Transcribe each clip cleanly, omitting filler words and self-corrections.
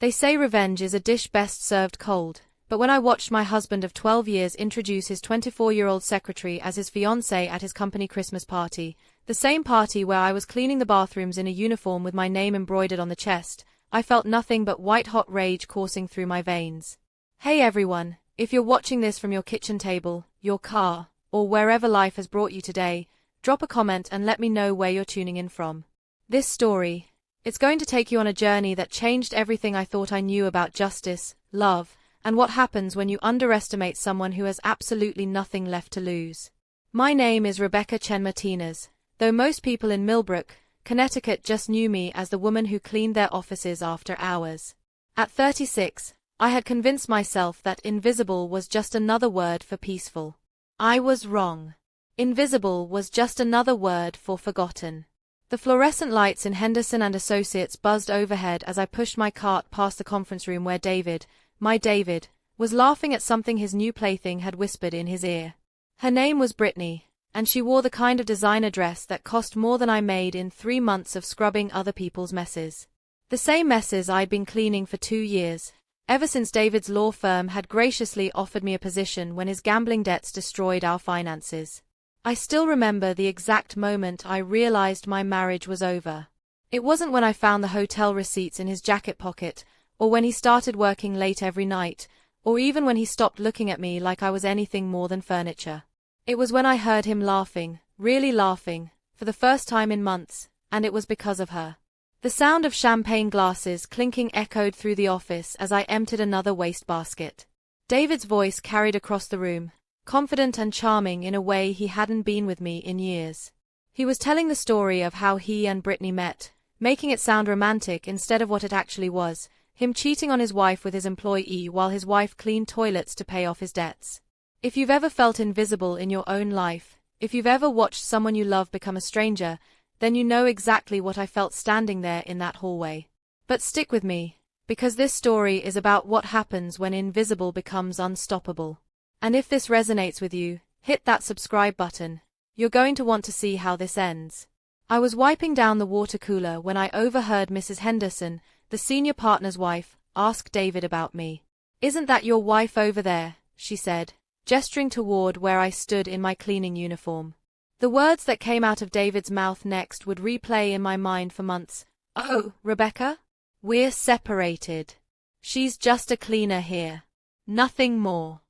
They say revenge is a dish best served cold, but when I watched my husband of 12 years introduce his 24-year-old secretary as his fiancée at his company Christmas party, the same party where I was cleaning the bathrooms in a uniform with my name embroidered on the chest, I felt nothing but white-hot rage coursing through my veins. Hey everyone, if you're watching this from your kitchen table, your car, or wherever life has brought you today, drop a comment and let me know where you're tuning in from. This story, it's going to take you on a journey that changed everything I thought I knew about justice, love, and what happens when you underestimate someone who has absolutely nothing left to lose. My name is Rebecca Chen Martinez, though most people in Millbrook, Connecticut just knew me as the woman who cleaned their offices after hours. At 36, I had convinced myself that invisible was just another word for peaceful. I was wrong. Invisible was just another word for forgotten. The fluorescent lights in Henderson and Associates buzzed overhead as I pushed my cart past the conference room where David, my David, was laughing at something his new plaything had whispered in his ear. Her name was Brittany, and she wore the kind of designer dress that cost more than I made in 3 months of scrubbing other people's messes. The same messes I'd been cleaning for 2 years, ever since David's law firm had graciously offered me a position when his gambling debts destroyed our finances. I still remember the exact moment I realized my marriage was over. It wasn't when I found the hotel receipts in his jacket pocket, or when he started working late every night, or even when he stopped looking at me like I was anything more than furniture. It was when I heard him laughing, really laughing, for the first time in months, and it was because of her. The sound of champagne glasses clinking echoed through the office as I emptied another wastebasket. David's voice carried across the room, confident and charming in a way he hadn't been with me in years. He was telling the story of how he and Brittany met, making it sound romantic instead of what it actually was, him cheating on his wife with his employee while his wife cleaned toilets to pay off his debts. If you've ever felt invisible in your own life, if you've ever watched someone you love become a stranger, then you know exactly what I felt standing there in that hallway. But stick with me, because this story is about what happens when invisible becomes unstoppable. And if this resonates with you, hit that subscribe button. You're going to want to see how this ends. I was wiping down the water cooler when I overheard Mrs. Henderson, the senior partner's wife, ask David about me. "Isn't that your wife over there?" she said, gesturing toward where I stood in my cleaning uniform. The words that came out of David's mouth next would replay in my mind for months. "Oh, Rebecca? We're separated. She's just a cleaner here. Nothing more.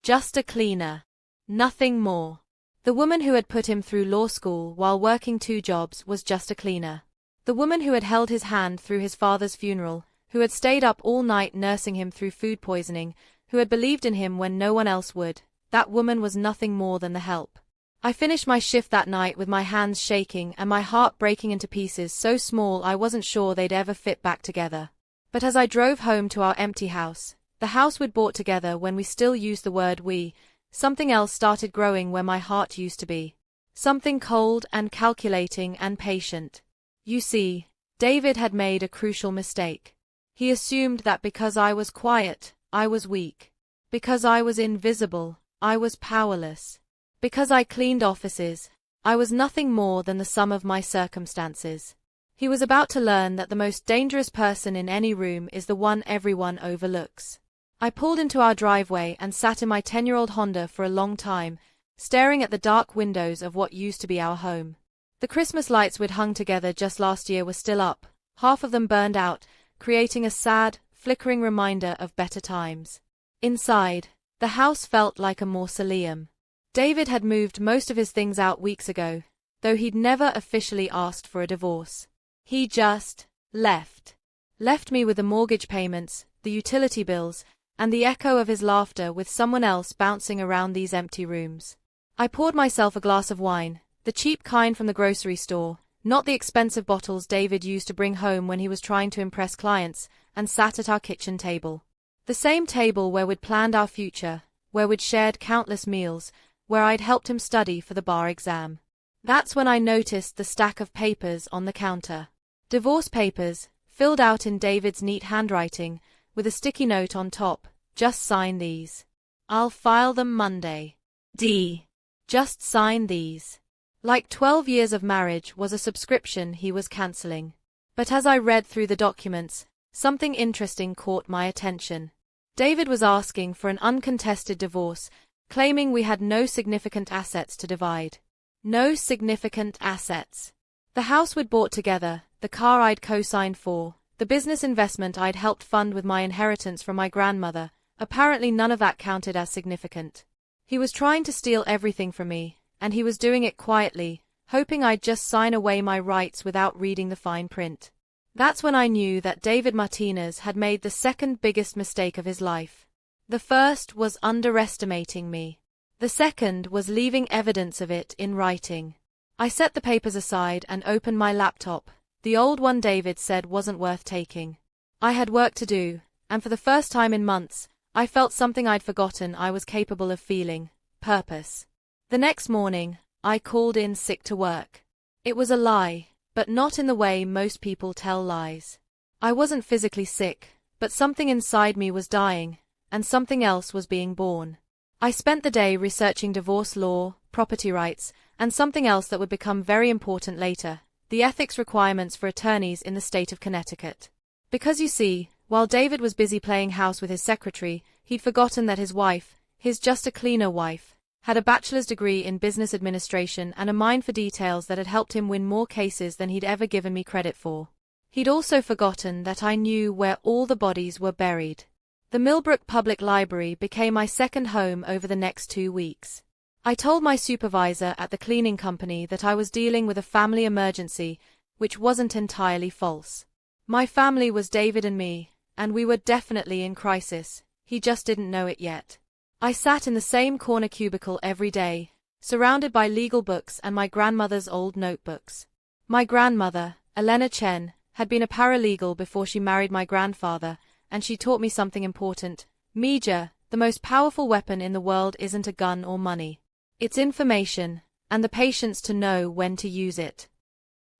Just a cleaner. Nothing more." The woman who had put him through law school while working 2 jobs was just a cleaner. The woman who had held his hand through his father's funeral, who had stayed up all night nursing him through food poisoning, who had believed in him when no one else would, that woman was nothing more than the help. I finished my shift that night with my hands shaking and my heart breaking into pieces so small I wasn't sure they'd ever fit back together. But as I drove home to our empty house, the house we'd bought together when we still used the word we, something else started growing where my heart used to be. Something cold and calculating and patient. You see, David had made a crucial mistake. He assumed that because I was quiet, I was weak. Because I was invisible, I was powerless. Because I cleaned offices, I was nothing more than the sum of my circumstances. He was about to learn that the most dangerous person in any room is the one everyone overlooks. I pulled into our driveway and sat in my 10-year-old Honda for a long time, staring at the dark windows of what used to be our home. The Christmas lights we'd hung together just last year were still up, half of them burned out, creating a sad, flickering reminder of better times. Inside, the house felt like a mausoleum. David had moved most of his things out weeks ago, though he'd never officially asked for a divorce. He just left. Left me with the mortgage payments, the utility bills, and the echo of his laughter with someone else bouncing around these empty rooms. I poured myself a glass of wine, the cheap kind from the grocery store, not the expensive bottles David used to bring home when he was trying to impress clients, and sat at our kitchen table. The same table where we'd planned our future, where we'd shared countless meals, where I'd helped him study for the bar exam. That's when I noticed the stack of papers on the counter. Divorce papers, filled out in David's neat handwriting, with a sticky note on top, "Just sign these. I'll file them Monday. D. Just sign these." Like 12 years of marriage was a subscription he was canceling. But as I read through the documents, something interesting caught my attention. David was asking for an uncontested divorce, claiming we had no significant assets to divide. No significant assets. The house we'd bought together, the car I'd co-signed for, the business investment I'd helped fund with my inheritance from my grandmother, apparently none of that counted as significant. He was trying to steal everything from me, and he was doing it quietly, hoping I'd just sign away my rights without reading the fine print. That's when I knew that David Martinez had made the second biggest mistake of his life. The first was underestimating me. The second was leaving evidence of it in writing. I set the papers aside and opened my laptop. The old one David said wasn't worth taking. I had work to do, and for the first time in months, I felt something I'd forgotten I was capable of feeling: purpose. The next morning, I called in sick to work. It was a lie, but not in the way most people tell lies. I wasn't physically sick, but something inside me was dying, and something else was being born. I spent the day researching divorce law, property rights, and something else that would become very important later: the ethics requirements for attorneys in the state of Connecticut. Because you see, while David was busy playing house with his secretary, he'd forgotten that his wife, his just-a-cleaner wife, had a bachelor's degree in business administration and a mind for details that had helped him win more cases than he'd ever given me credit for. He'd also forgotten that I knew where all the bodies were buried. The Millbrook Public Library became my second home over the next 2 weeks. I told my supervisor at the cleaning company that I was dealing with a family emergency, which wasn't entirely false. My family was David and me, and we were definitely in crisis. He just didn't know it yet. I sat in the same corner cubicle every day, surrounded by legal books and my grandmother's old notebooks. My grandmother, Elena Chen, had been a paralegal before she married my grandfather, and she taught me something important. Media, the most powerful weapon in the world, isn't a gun or money. It's information, and the patience to know when to use it.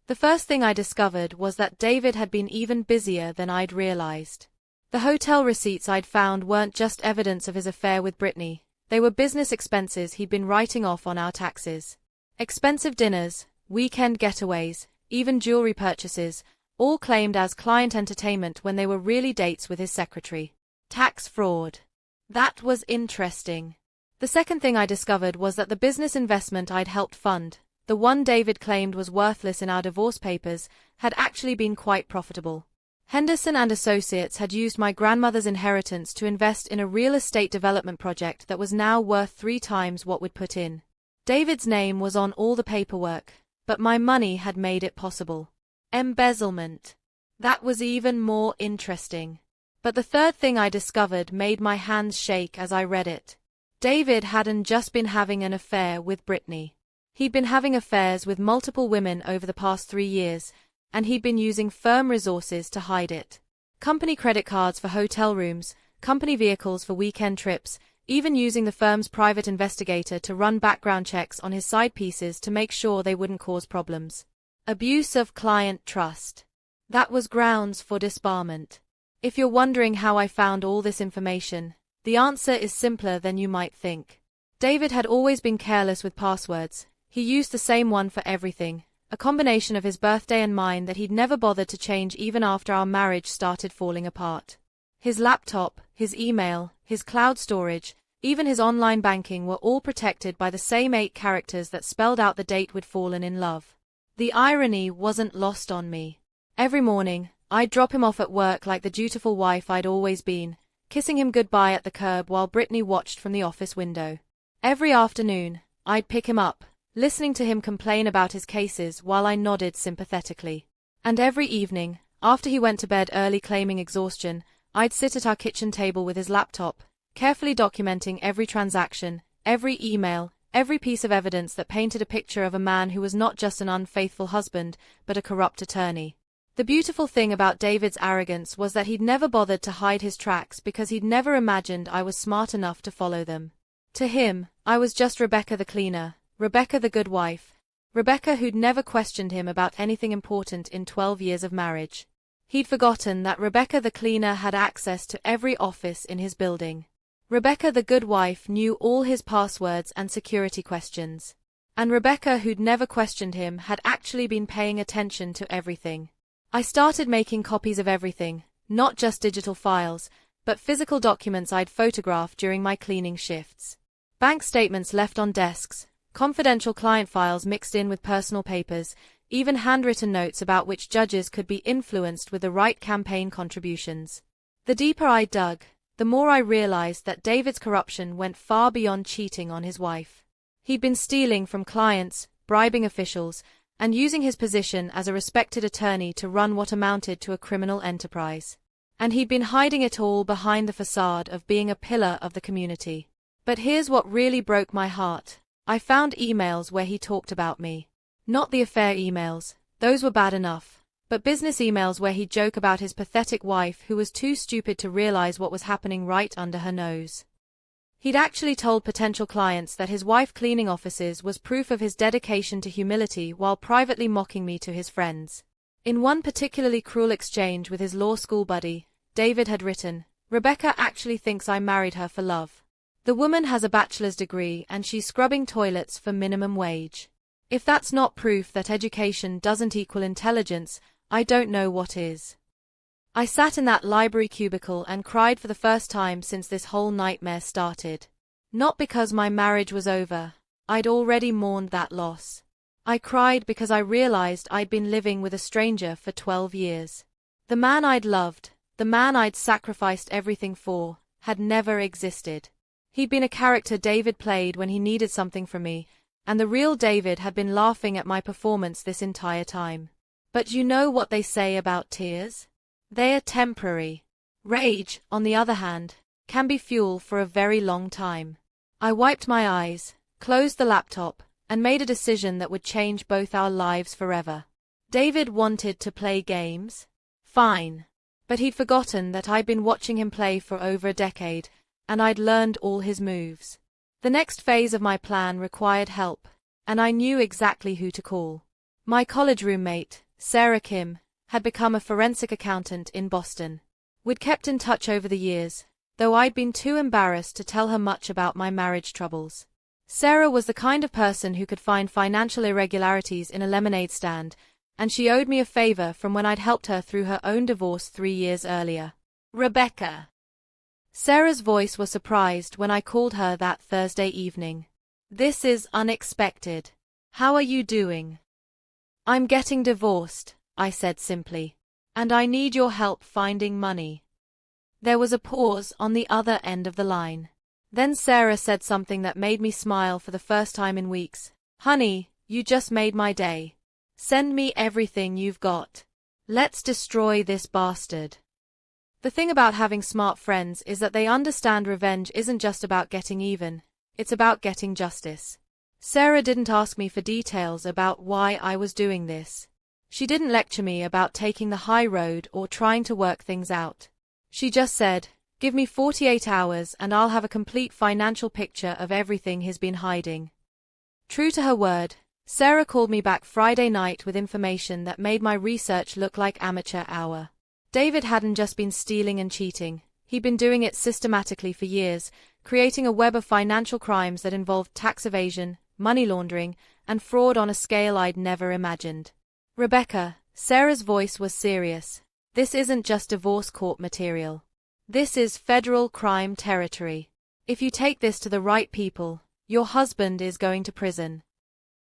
The first thing I discovered was that David had been even busier than I'd realized. The hotel receipts I'd found weren't just evidence of his affair with Brittany, they were business expenses he'd been writing off on our taxes. Expensive dinners, weekend getaways, even jewelry purchases, all claimed as client entertainment when they were really dates with his secretary. Tax fraud. That was interesting. The second thing I discovered was that the business investment I'd helped fund, the one David claimed was worthless in our divorce papers, had actually been quite profitable. Henderson and Associates had used my grandmother's inheritance to invest in a real estate development project that was now worth 3 times what we'd put in. David's name was on all the paperwork, but my money had made it possible. Embezzlement. That was even more interesting. But the third thing I discovered made my hands shake as I read it. David hadn't just been having an affair with Brittany. He'd been having affairs with multiple women over the past 3 years, and he'd been using firm resources to hide it. Company credit cards for hotel rooms, company vehicles for weekend trips, even using the firm's private investigator to run background checks on his side pieces to make sure they wouldn't cause problems. Abuse of client trust. That was grounds for disbarment. If you're wondering how I found all this information, the answer is simpler than you might think. David had always been careless with passwords. He used the same one for everything, a combination of his birthday and mine that he'd never bothered to change even after our marriage started falling apart. His laptop, his email, his cloud storage, even his online banking were all protected by the same 8 characters that spelled out the date we'd fallen in love. The irony wasn't lost on me. Every morning, I'd drop him off at work like the dutiful wife I'd always been, kissing him goodbye at the curb while Brittany watched from the office window. Every afternoon, I'd pick him up, listening to him complain about his cases while I nodded sympathetically. And every evening, after he went to bed early claiming exhaustion, I'd sit at our kitchen table with his laptop, carefully documenting every transaction, every email, every piece of evidence that painted a picture of a man who was not just an unfaithful husband, but a corrupt attorney. The beautiful thing about David's arrogance was that he'd never bothered to hide his tracks because he'd never imagined I was smart enough to follow them. To him, I was just Rebecca the cleaner, Rebecca the good wife, Rebecca who'd never questioned him about anything important in 12 years of marriage. He'd forgotten that Rebecca the cleaner had access to every office in his building. Rebecca the good wife knew all his passwords and security questions. And Rebecca who'd never questioned him had actually been paying attention to everything. I started making copies of everything, Not just digital files, but physical documents I'd photographed during my cleaning shifts. Bank statements left on desks, confidential client files mixed in with personal papers, even handwritten notes about which judges could be influenced with the right campaign contributions. The deeper I dug, the more I realized that David's corruption went far beyond cheating on his wife. He'd been stealing from clients, bribing officials, and using his position as a respected attorney to run what amounted to a criminal enterprise. And he'd been hiding it all behind the facade of being a pillar of the community. But here's what really broke my heart. I found emails where he talked about me. Not the affair emails, those were bad enough, but business emails where he'd joke about his pathetic wife who was too stupid to realize what was happening right under her nose. He'd actually told potential clients that his wife cleaning offices was proof of his dedication to humility while privately mocking me to his friends. In one particularly cruel exchange with his law school buddy, David had written, "Rebecca actually thinks I married her for love. The woman has a bachelor's degree and she's scrubbing toilets for minimum wage. If that's not proof that education doesn't equal intelligence, I don't know what is." I sat in that library cubicle and cried for the first time since this whole nightmare started. Not because my marriage was over. I'd already mourned that loss. I cried because I realized I'd been living with a stranger for 12 years. The man I'd loved, the man I'd sacrificed everything for, had never existed. He'd been a character David played when he needed something from me, and the real David had been laughing at my performance this entire time. But you know what they say about tears? They are temporary. Rage, on the other hand, can be fuel for a very long time. I wiped my eyes, closed the laptop, and made a decision that would change both our lives forever. David wanted to play games? Fine. But he'd forgotten that I'd been watching him play for over a decade, and I'd learned all his moves. The next phase of my plan required help, and I knew exactly who to call. My college roommate, Sarah Kim, had become a forensic accountant in Boston. We'd kept in touch over the years, though I'd been too embarrassed to tell her much about my marriage troubles. Sarah was the kind of person who could find financial irregularities in a lemonade stand, and she owed me a favor from when I'd helped her through her own divorce 3 years earlier. "Rebecca." Sarah's voice was surprised when I called her that Thursday evening. "This is unexpected. How are you doing?" "I'm getting divorced," I said simply. "And I need your help finding money." There was a pause on the other end of the line. Then Sarah said something that made me smile for the first time in weeks. "Honey, you just made my day. Send me everything you've got. Let's destroy this bastard." The thing about having smart friends is that they understand revenge isn't just about getting even, it's about getting justice. Sarah didn't ask me for details about why I was doing this. She didn't lecture me about taking the high road or trying to work things out. She just said, "Give me 48 hours and I'll have a complete financial picture of everything he's been hiding." True to her word, Sarah called me back Friday night with information that made my research look like amateur hour. David hadn't just been stealing and cheating, he'd been doing it systematically for years, creating a web of financial crimes that involved tax evasion, money laundering, and fraud on a scale I'd never imagined. "Rebecca," Sarah's voice was serious, "this isn't just divorce court material. This is federal crime territory. If you take this to the right people, your husband is going to prison."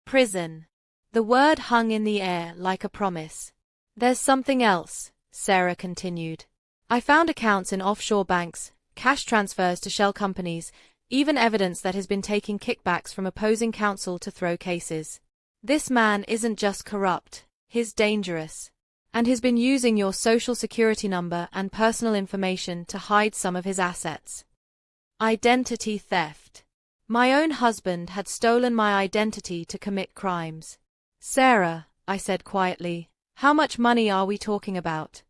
Prison. The word hung in the air like a promise. "There's something else," Sarah continued. "I found accounts in offshore banks, cash transfers to shell companies, even evidence that he's been taking kickbacks from opposing counsel to throw cases. This man isn't just corrupt, he's dangerous. And he's been using your social security number and personal information to hide some of his assets." Identity theft. My own husband had stolen my identity to commit crimes. "Sarah," I said quietly, "how much money are we talking about?"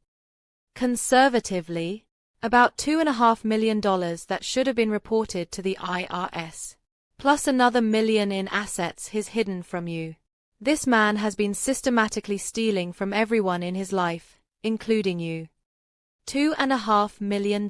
"Conservatively, about $2.5 million that should have been reported to the IRS. Plus another $1 million in assets he's hidden from you. This man has been systematically stealing from everyone in his life, including you. $2.5 million.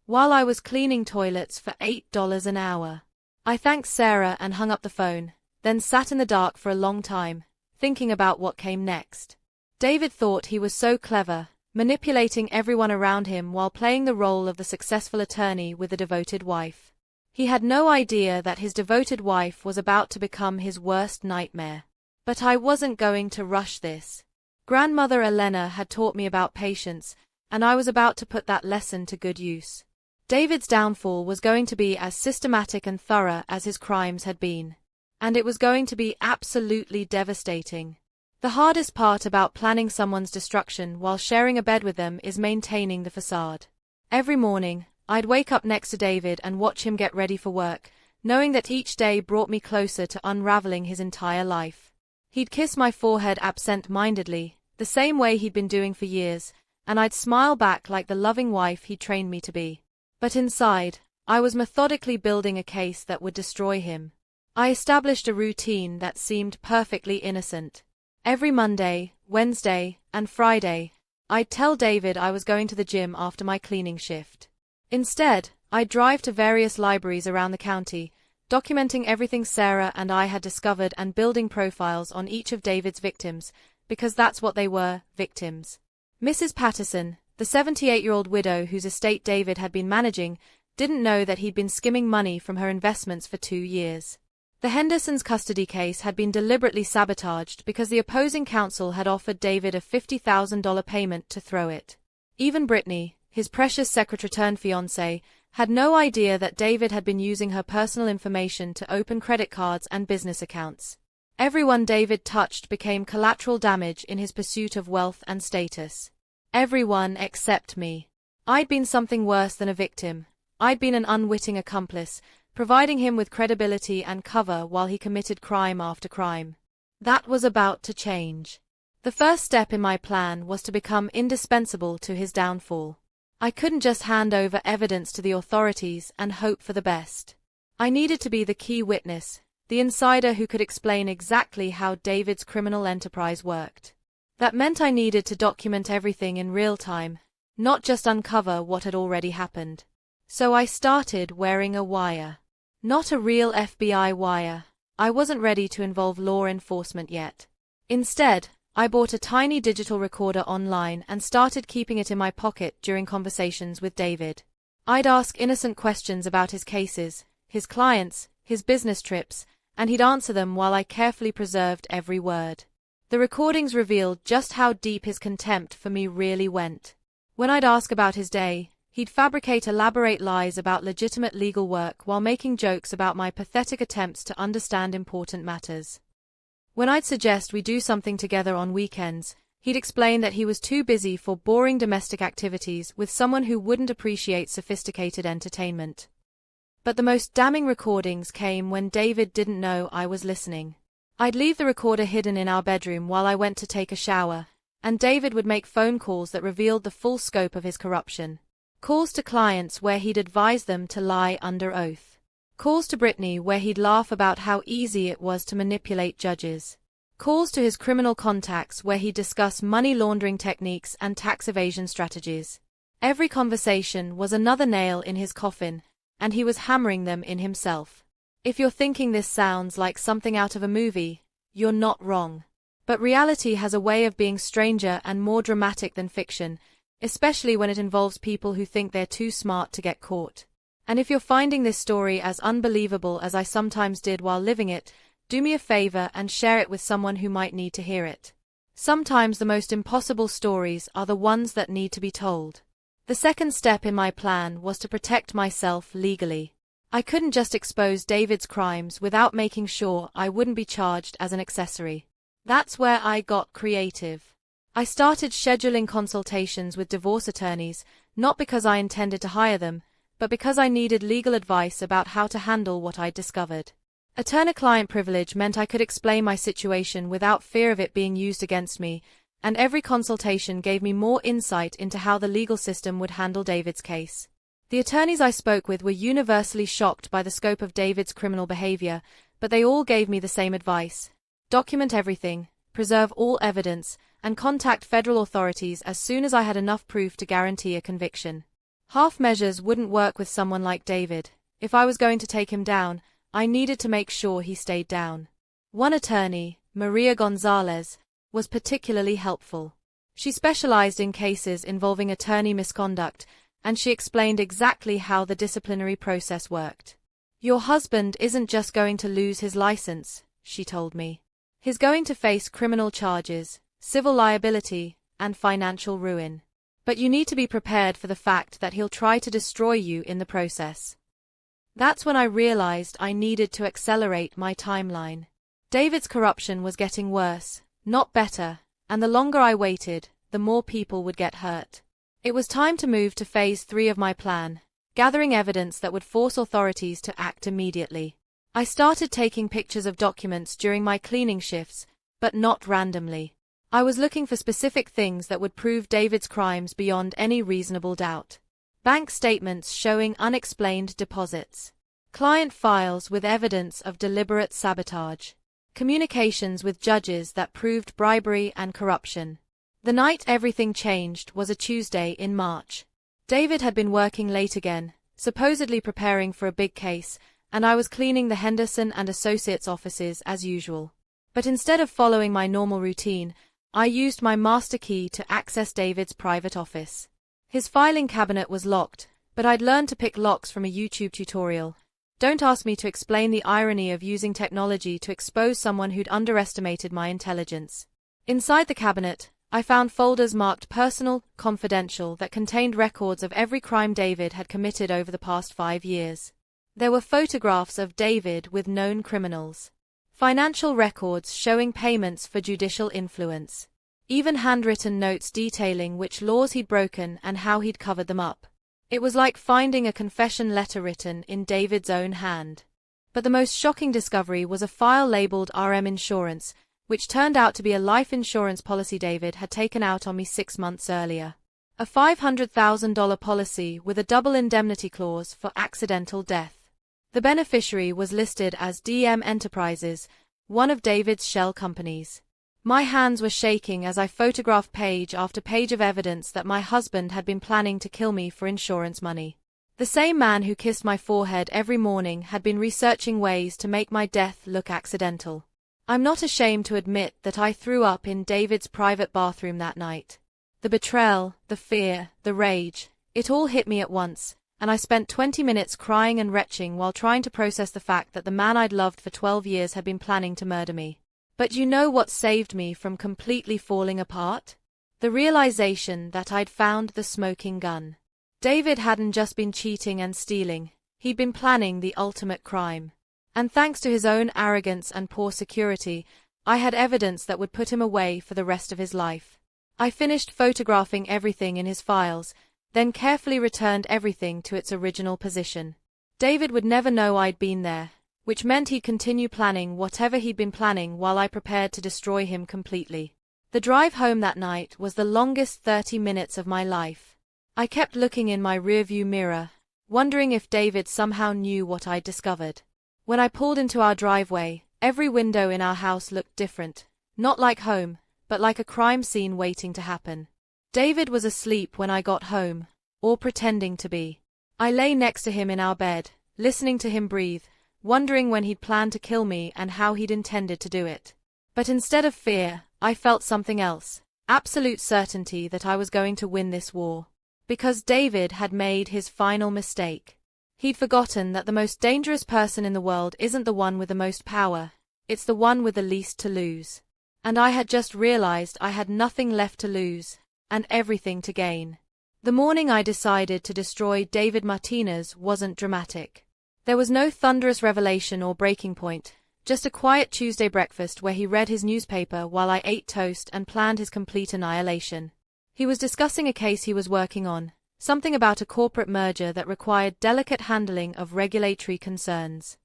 While I was cleaning toilets for $8 an hour. I thanked Sarah and hung up the phone, then sat in the dark for a long time, thinking about what came next. David thought he was so clever, manipulating everyone around him while playing the role of the successful attorney with a devoted wife. He had no idea that his devoted wife was about to become his worst nightmare. But I wasn't going to rush this. Grandmother Elena had taught me about patience, and I was about to put that lesson to good use. David's downfall was going to be as systematic and thorough as his crimes had been. And it was going to be absolutely devastating. The hardest part about planning someone's destruction while sharing a bed with them is maintaining the facade. Every morning, I'd wake up next to David and watch him get ready for work, knowing that each day brought me closer to unraveling his entire life. He'd kiss my forehead absent-mindedly, the same way he'd been doing for years, and I'd smile back like the loving wife he'd trained me to be. But inside, I was methodically building a case that would destroy him. I established a routine that seemed perfectly innocent. Every Monday, Wednesday, and Friday, I'd tell David I was going to the gym after my cleaning shift. Instead, I'd drive to various libraries around the county, documenting everything Sarah and I had discovered and building profiles on each of David's victims, because that's what they were, victims. Mrs. Patterson, the 78-year-old widow whose estate David had been managing, didn't know that he'd been skimming money from her investments for 2 years. The Hendersons' custody case had been deliberately sabotaged because the opposing counsel had offered David a $50,000 payment to throw it. Even Brittany, his precious secretary-turned-fiancée, had no idea that David had been using her personal information to open credit cards and business accounts. Everyone David touched became collateral damage in his pursuit of wealth and status. Everyone except me. I'd been something worse than a victim. I'd been an unwitting accomplice, providing him with credibility and cover while he committed crime after crime. That was about to change. The first step in my plan was to become indispensable to his downfall. I couldn't just hand over evidence to the authorities and hope for the best. I needed to be the key witness, the insider who could explain exactly how David's criminal enterprise worked. That meant I needed to document everything in real time, not just uncover what had already happened. So I started wearing a wire. Not a real FBI wire. I wasn't ready to involve law enforcement yet. Instead, I bought a tiny digital recorder online and started keeping it in my pocket during conversations with David. I'd ask innocent questions about his cases, his clients, his business trips, and he'd answer them while I carefully preserved every word. The recordings revealed just how deep his contempt for me really went. When I'd ask about his day, he'd fabricate elaborate lies about legitimate legal work while making jokes about my pathetic attempts to understand important matters. When I'd suggest we do something together on weekends, he'd explain that he was too busy for boring domestic activities with someone who wouldn't appreciate sophisticated entertainment. But the most damning recordings came when David didn't know I was listening. I'd leave the recorder hidden in our bedroom while I went to take a shower, and David would make phone calls that revealed the full scope of his corruption. Calls to clients where he'd advise them to lie under oath. Calls to Brittany where he'd laugh about how easy it was to manipulate judges. Calls to his criminal contacts where he'd discuss money laundering techniques and tax evasion strategies. Every conversation was another nail in his coffin, and he was hammering them in himself. If you're thinking this sounds like something out of a movie, you're not wrong. But reality has a way of being stranger and more dramatic than fiction, especially when it involves people who think they're too smart to get caught. And if you're finding this story as unbelievable as I sometimes did while living it, do me a favor and share it with someone who might need to hear it. Sometimes the most impossible stories are the ones that need to be told. The second step in my plan was to protect myself legally. I couldn't just expose David's crimes without making sure I wouldn't be charged as an accessory. That's where I got creative. I started scheduling consultations with divorce attorneys, not because I intended to hire them, but because I needed legal advice about how to handle what I'd discovered. Attorney-client privilege meant I could explain my situation without fear of it being used against me, and every consultation gave me more insight into how the legal system would handle David's case. The attorneys I spoke with were universally shocked by the scope of David's criminal behavior, but they all gave me the same advice. Document everything, preserve all evidence, and contact federal authorities as soon as I had enough proof to guarantee a conviction. Half measures wouldn't work with someone like David. If I was going to take him down, I needed to make sure he stayed down. One attorney, Maria Gonzalez, was particularly helpful. She specialized in cases involving attorney misconduct, and she explained exactly how the disciplinary process worked. "Your husband isn't just going to lose his license," she told me. "He's going to face criminal charges, civil liability, and financial ruin. But you need to be prepared for the fact that he'll try to destroy you in the process." That's when I realized I needed to accelerate my timeline. David's corruption was getting worse, not better, and the longer I waited, the more people would get hurt. It was time to move to phase 3 of my plan, gathering evidence that would force authorities to act immediately. I started taking pictures of documents during my cleaning shifts, but not randomly. I was looking for specific things that would prove David's crimes beyond any reasonable doubt. Bank statements showing unexplained deposits. Client files with evidence of deliberate sabotage. Communications with judges that proved bribery and corruption. The night everything changed was a Tuesday in March. David had been working late again, supposedly preparing for a big case, and I was cleaning the Henderson and Associates offices as usual. But instead of following my normal routine, I used my master key to access David's private office. His filing cabinet was locked, but I'd learned to pick locks from a YouTube tutorial. Don't ask me to explain the irony of using technology to expose someone who'd underestimated my intelligence. Inside the cabinet, I found folders marked personal, confidential that contained records of every crime David had committed over the past 5 years. There were photographs of David with known criminals. Financial records showing payments for judicial influence. Even handwritten notes detailing which laws he'd broken and how he'd covered them up. It was like finding a confession letter written in David's own hand. But the most shocking discovery was a file labeled RM Insurance, which turned out to be a life insurance policy David had taken out on me 6 months earlier. A $500,000 policy with a double indemnity clause for accidental death. The beneficiary was listed as DM Enterprises, one of David's shell companies. My hands were shaking as I photographed page after page of evidence that my husband had been planning to kill me for insurance money. The same man who kissed my forehead every morning had been researching ways to make my death look accidental. I'm not ashamed to admit that I threw up in David's private bathroom that night. The betrayal, the fear, the rage, it all hit me at once, and I spent 20 minutes crying and retching while trying to process the fact that the man I'd loved for 12 years had been planning to murder me. But you know what saved me from completely falling apart? The realization that I'd found the smoking gun. David hadn't just been cheating and stealing, he'd been planning the ultimate crime. And thanks to his own arrogance and poor security, I had evidence that would put him away for the rest of his life. I finished photographing everything in his files, then carefully returned everything to its original position. David would never know I'd been there, which meant he'd continue planning whatever he'd been planning while I prepared to destroy him completely. The drive home that night was the longest 30 minutes of my life. I kept looking in my rearview mirror, wondering if David somehow knew what I'd discovered. When I pulled into our driveway, every window in our house looked different, not like home, but like a crime scene waiting to happen. David was asleep when I got home, or pretending to be. I lay next to him in our bed, listening to him breathe, wondering when he'd planned to kill me and how he'd intended to do it. But instead of fear, I felt something else, absolute certainty that I was going to win this war. Because David had made his final mistake. He'd forgotten that the most dangerous person in the world isn't the one with the most power, it's the one with the least to lose. And I had just realized I had nothing left to lose, and everything to gain. The morning I decided to destroy David Martinez wasn't dramatic. There was no thunderous revelation or breaking point, just a quiet Tuesday breakfast where he read his newspaper while I ate toast and planned his complete annihilation. He was discussing a case he was working on, something about a corporate merger that required delicate handling of regulatory concerns.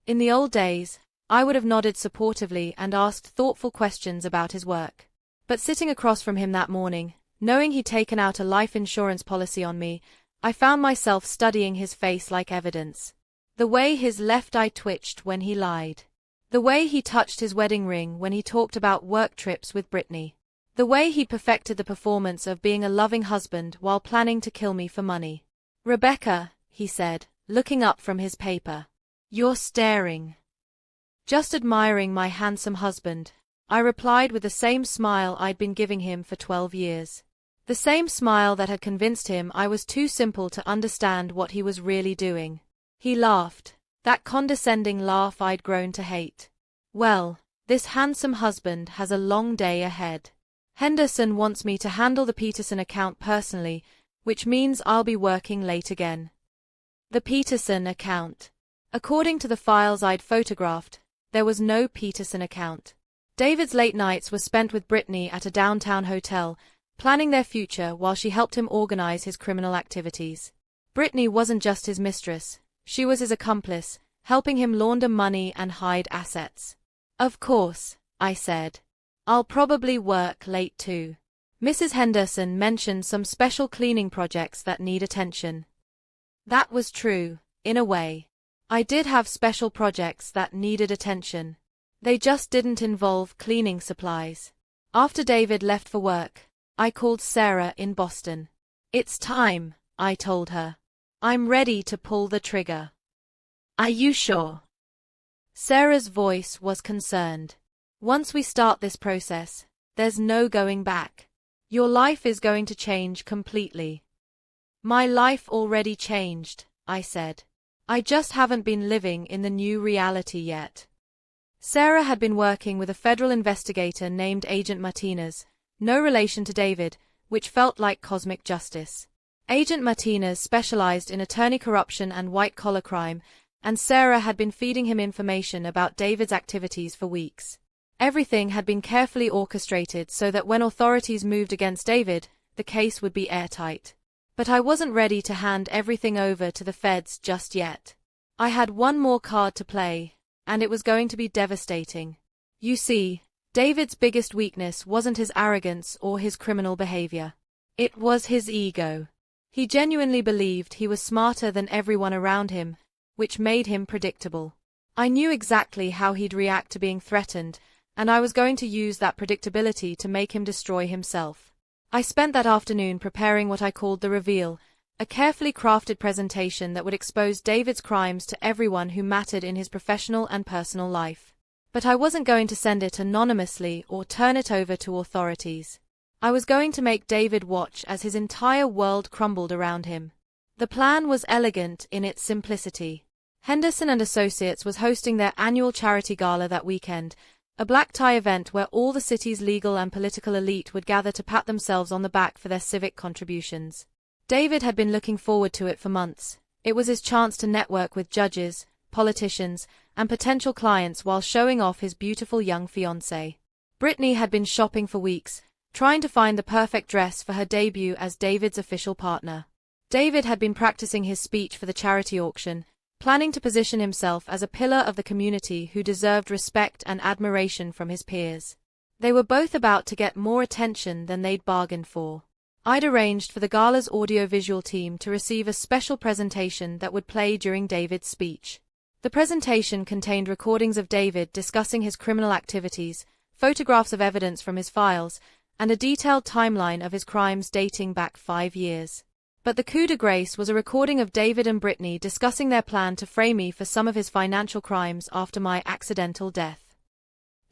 In the old days, I would have nodded supportively and asked thoughtful questions about his work. But sitting across from him that morning, knowing he'd taken out a life insurance policy on me, I found myself studying his face like evidence. The way his left eye twitched when he lied. The way he touched his wedding ring when he talked about work trips with Brittany. The way he perfected the performance of being a loving husband while planning to kill me for money. "Rebecca," he said, looking up from his paper. "You're staring." Just admiring my handsome husband, I replied with the same smile I'd been giving him for 12 years. The same smile that had convinced him I was too simple to understand what he was really doing. He laughed, that condescending laugh I'd grown to hate. Well, this handsome husband has a long day ahead. Henderson wants me to handle the Peterson account personally, which means I'll be working late again. The Peterson account. According to the files I'd photographed, there was no Peterson account. David's late nights were spent with Brittany at a downtown hotel, planning their future while she helped him organize his criminal activities. Brittany wasn't just his mistress, she was his accomplice, helping him launder money and hide assets. Of course, I said. I'll probably work late too. Mrs. Henderson mentioned some special cleaning projects that need attention. That was true, in a way. I did have special projects that needed attention. They just didn't involve cleaning supplies. After David left for work, I called Sarah in Boston. It's time, I told her. I'm ready to pull the trigger. Are you sure? Sarah's voice was concerned. Once we start this process, there's no going back. Your life is going to change completely. My life already changed, I said. I just haven't been living in the new reality yet. Sarah had been working with a federal investigator named Agent Martinez, no relation to David, which felt like cosmic justice. Agent Martinez specialized in attorney corruption and white-collar crime, and Sarah had been feeding him information about David's activities for weeks. Everything had been carefully orchestrated so that when authorities moved against David, the case would be airtight. But I wasn't ready to hand everything over to the feds just yet. I had one more card to play, and it was going to be devastating. You see, David's biggest weakness wasn't his arrogance or his criminal behavior. It was his ego. He genuinely believed he was smarter than everyone around him, which made him predictable. I knew exactly how he'd react to being threatened, and I was going to use that predictability to make him destroy himself. I spent that afternoon preparing what I called the reveal, a carefully crafted presentation that would expose David's crimes to everyone who mattered in his professional and personal life. But I wasn't going to send it anonymously or turn it over to authorities. I was going to make David watch as his entire world crumbled around him. The plan was elegant in its simplicity. Henderson and Associates was hosting their annual charity gala that weekend, a black-tie event where all the city's legal and political elite would gather to pat themselves on the back for their civic contributions. David had been looking forward to it for months. It was his chance to network with judges, politicians, and potential clients while showing off his beautiful young fiancée. Brittany had been shopping for weeks, trying to find the perfect dress for her debut as David's official partner. David had been practicing his speech for the charity auction, planning to position himself as a pillar of the community who deserved respect and admiration from his peers. They were both about to get more attention than they'd bargained for. I'd arranged for the gala's audiovisual team to receive a special presentation that would play during David's speech. The presentation contained recordings of David discussing his criminal activities, photographs of evidence from his files, and a detailed timeline of his crimes dating back 5 years. But the coup de grace was a recording of David and Brittany discussing their plan to frame me for some of his financial crimes after my accidental death.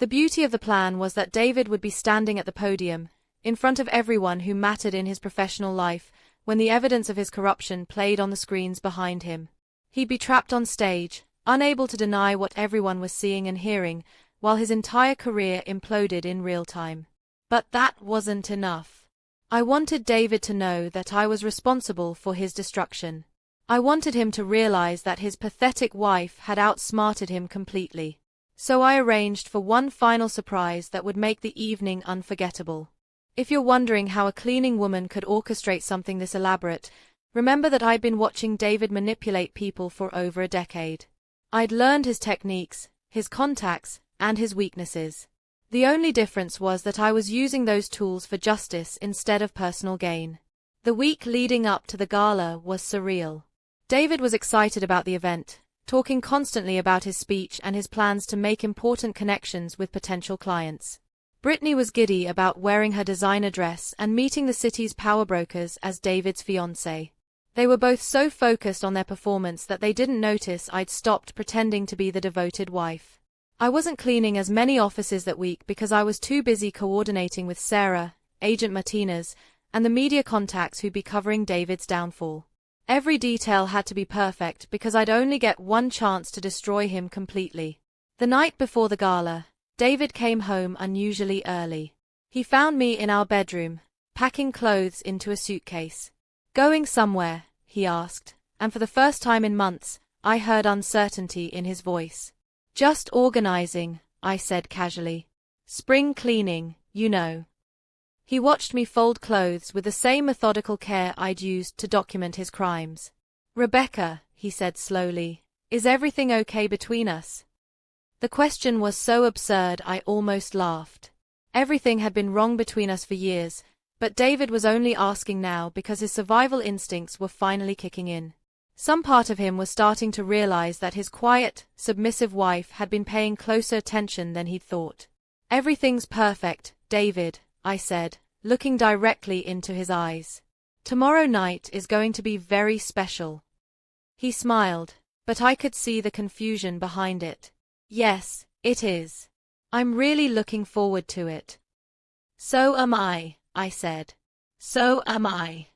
The beauty of the plan was that David would be standing at the podium, in front of everyone who mattered in his professional life, when the evidence of his corruption played on the screens behind him. He'd be trapped on stage, unable to deny what everyone was seeing and hearing, while his entire career imploded in real time. But that wasn't enough. I wanted David to know that I was responsible for his destruction. I wanted him to realize that his pathetic wife had outsmarted him completely. So I arranged for one final surprise that would make the evening unforgettable. If you're wondering how a cleaning woman could orchestrate something this elaborate, remember that I'd been watching David manipulate people for over a decade. I'd learned his techniques, his contacts, and his weaknesses. The only difference was that I was using those tools for justice instead of personal gain. The week leading up to the gala was surreal. David was excited about the event, talking constantly about his speech and his plans to make important connections with potential clients. Brittany was giddy about wearing her designer dress and meeting the city's power brokers as David's fiancée. They were both so focused on their performance that they didn't notice I'd stopped pretending to be the devoted wife. I wasn't cleaning as many offices that week because I was too busy coordinating with Sarah, Agent Martinez, and the media contacts who'd be covering David's downfall. Every detail had to be perfect because I'd only get one chance to destroy him completely. The night before the gala, David came home unusually early. He found me in our bedroom, packing clothes into a suitcase. "Going somewhere?" he asked, and for the first time in months, I heard uncertainty in his voice. "Just organizing," I said casually. "Spring cleaning, you know." He watched me fold clothes with the same methodical care I'd used to document his crimes. "Rebecca," he said slowly, "is everything okay between us?" The question was so absurd I almost laughed. Everything had been wrong between us for years, but David was only asking now because his survival instincts were finally kicking in. Some part of him was starting to realize that his quiet, submissive wife had been paying closer attention than he'd thought. "Everything's perfect, David," I said, looking directly into his eyes. "Tomorrow night is going to be very special." He smiled, but I could see the confusion behind it. "Yes, it is. I'm really looking forward to it." "So am I," I said. "So am I."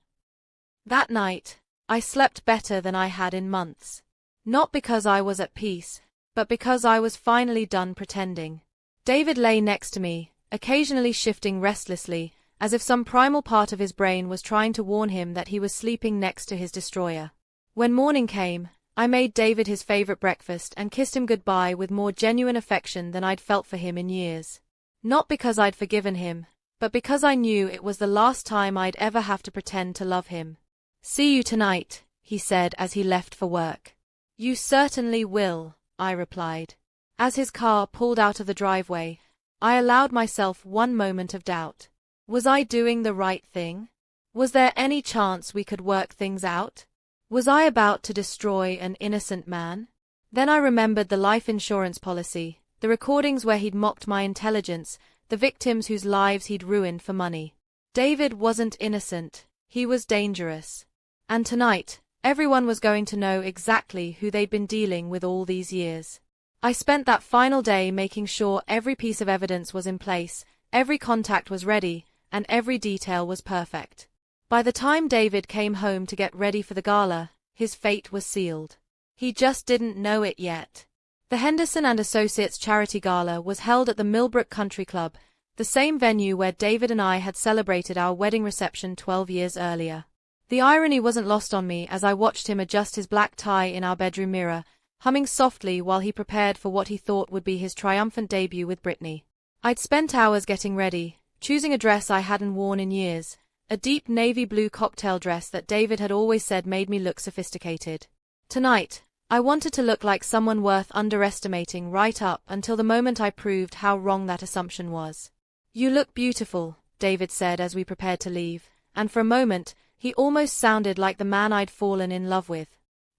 That night, I slept better than I had in months. Not because I was at peace, but because I was finally done pretending. David lay next to me, occasionally shifting restlessly, as if some primal part of his brain was trying to warn him that he was sleeping next to his destroyer. When morning came, I made David his favorite breakfast and kissed him goodbye with more genuine affection than I'd felt for him in years. Not because I'd forgiven him, but because I knew it was the last time I'd ever have to pretend to love him. "See you tonight," he said as he left for work. "You certainly will," I replied. As his car pulled out of the driveway, I allowed myself one moment of doubt. Was I doing the right thing? Was there any chance we could work things out? Was I about to destroy an innocent man? Then I remembered the life insurance policy, the recordings where he'd mocked my intelligence, the victims whose lives he'd ruined for money. David wasn't innocent, he was dangerous. And tonight, everyone was going to know exactly who they'd been dealing with all these years. I spent that final day making sure every piece of evidence was in place, every contact was ready, and every detail was perfect. By the time David came home to get ready for the gala, his fate was sealed. He just didn't know it yet. The Henderson and Associates Charity Gala was held at the Millbrook Country Club, the same venue where David and I had celebrated our wedding reception 12 years earlier. The irony wasn't lost on me as I watched him adjust his black tie in our bedroom mirror, humming softly while he prepared for what he thought would be his triumphant debut with Brittany. I'd spent hours getting ready, choosing a dress I hadn't worn in years, a deep navy blue cocktail dress that David had always said made me look sophisticated. Tonight, I wanted to look like someone worth underestimating right up until the moment I proved how wrong that assumption was. "You look beautiful," David said as we prepared to leave, and for a moment, he almost sounded like the man I'd fallen in love with.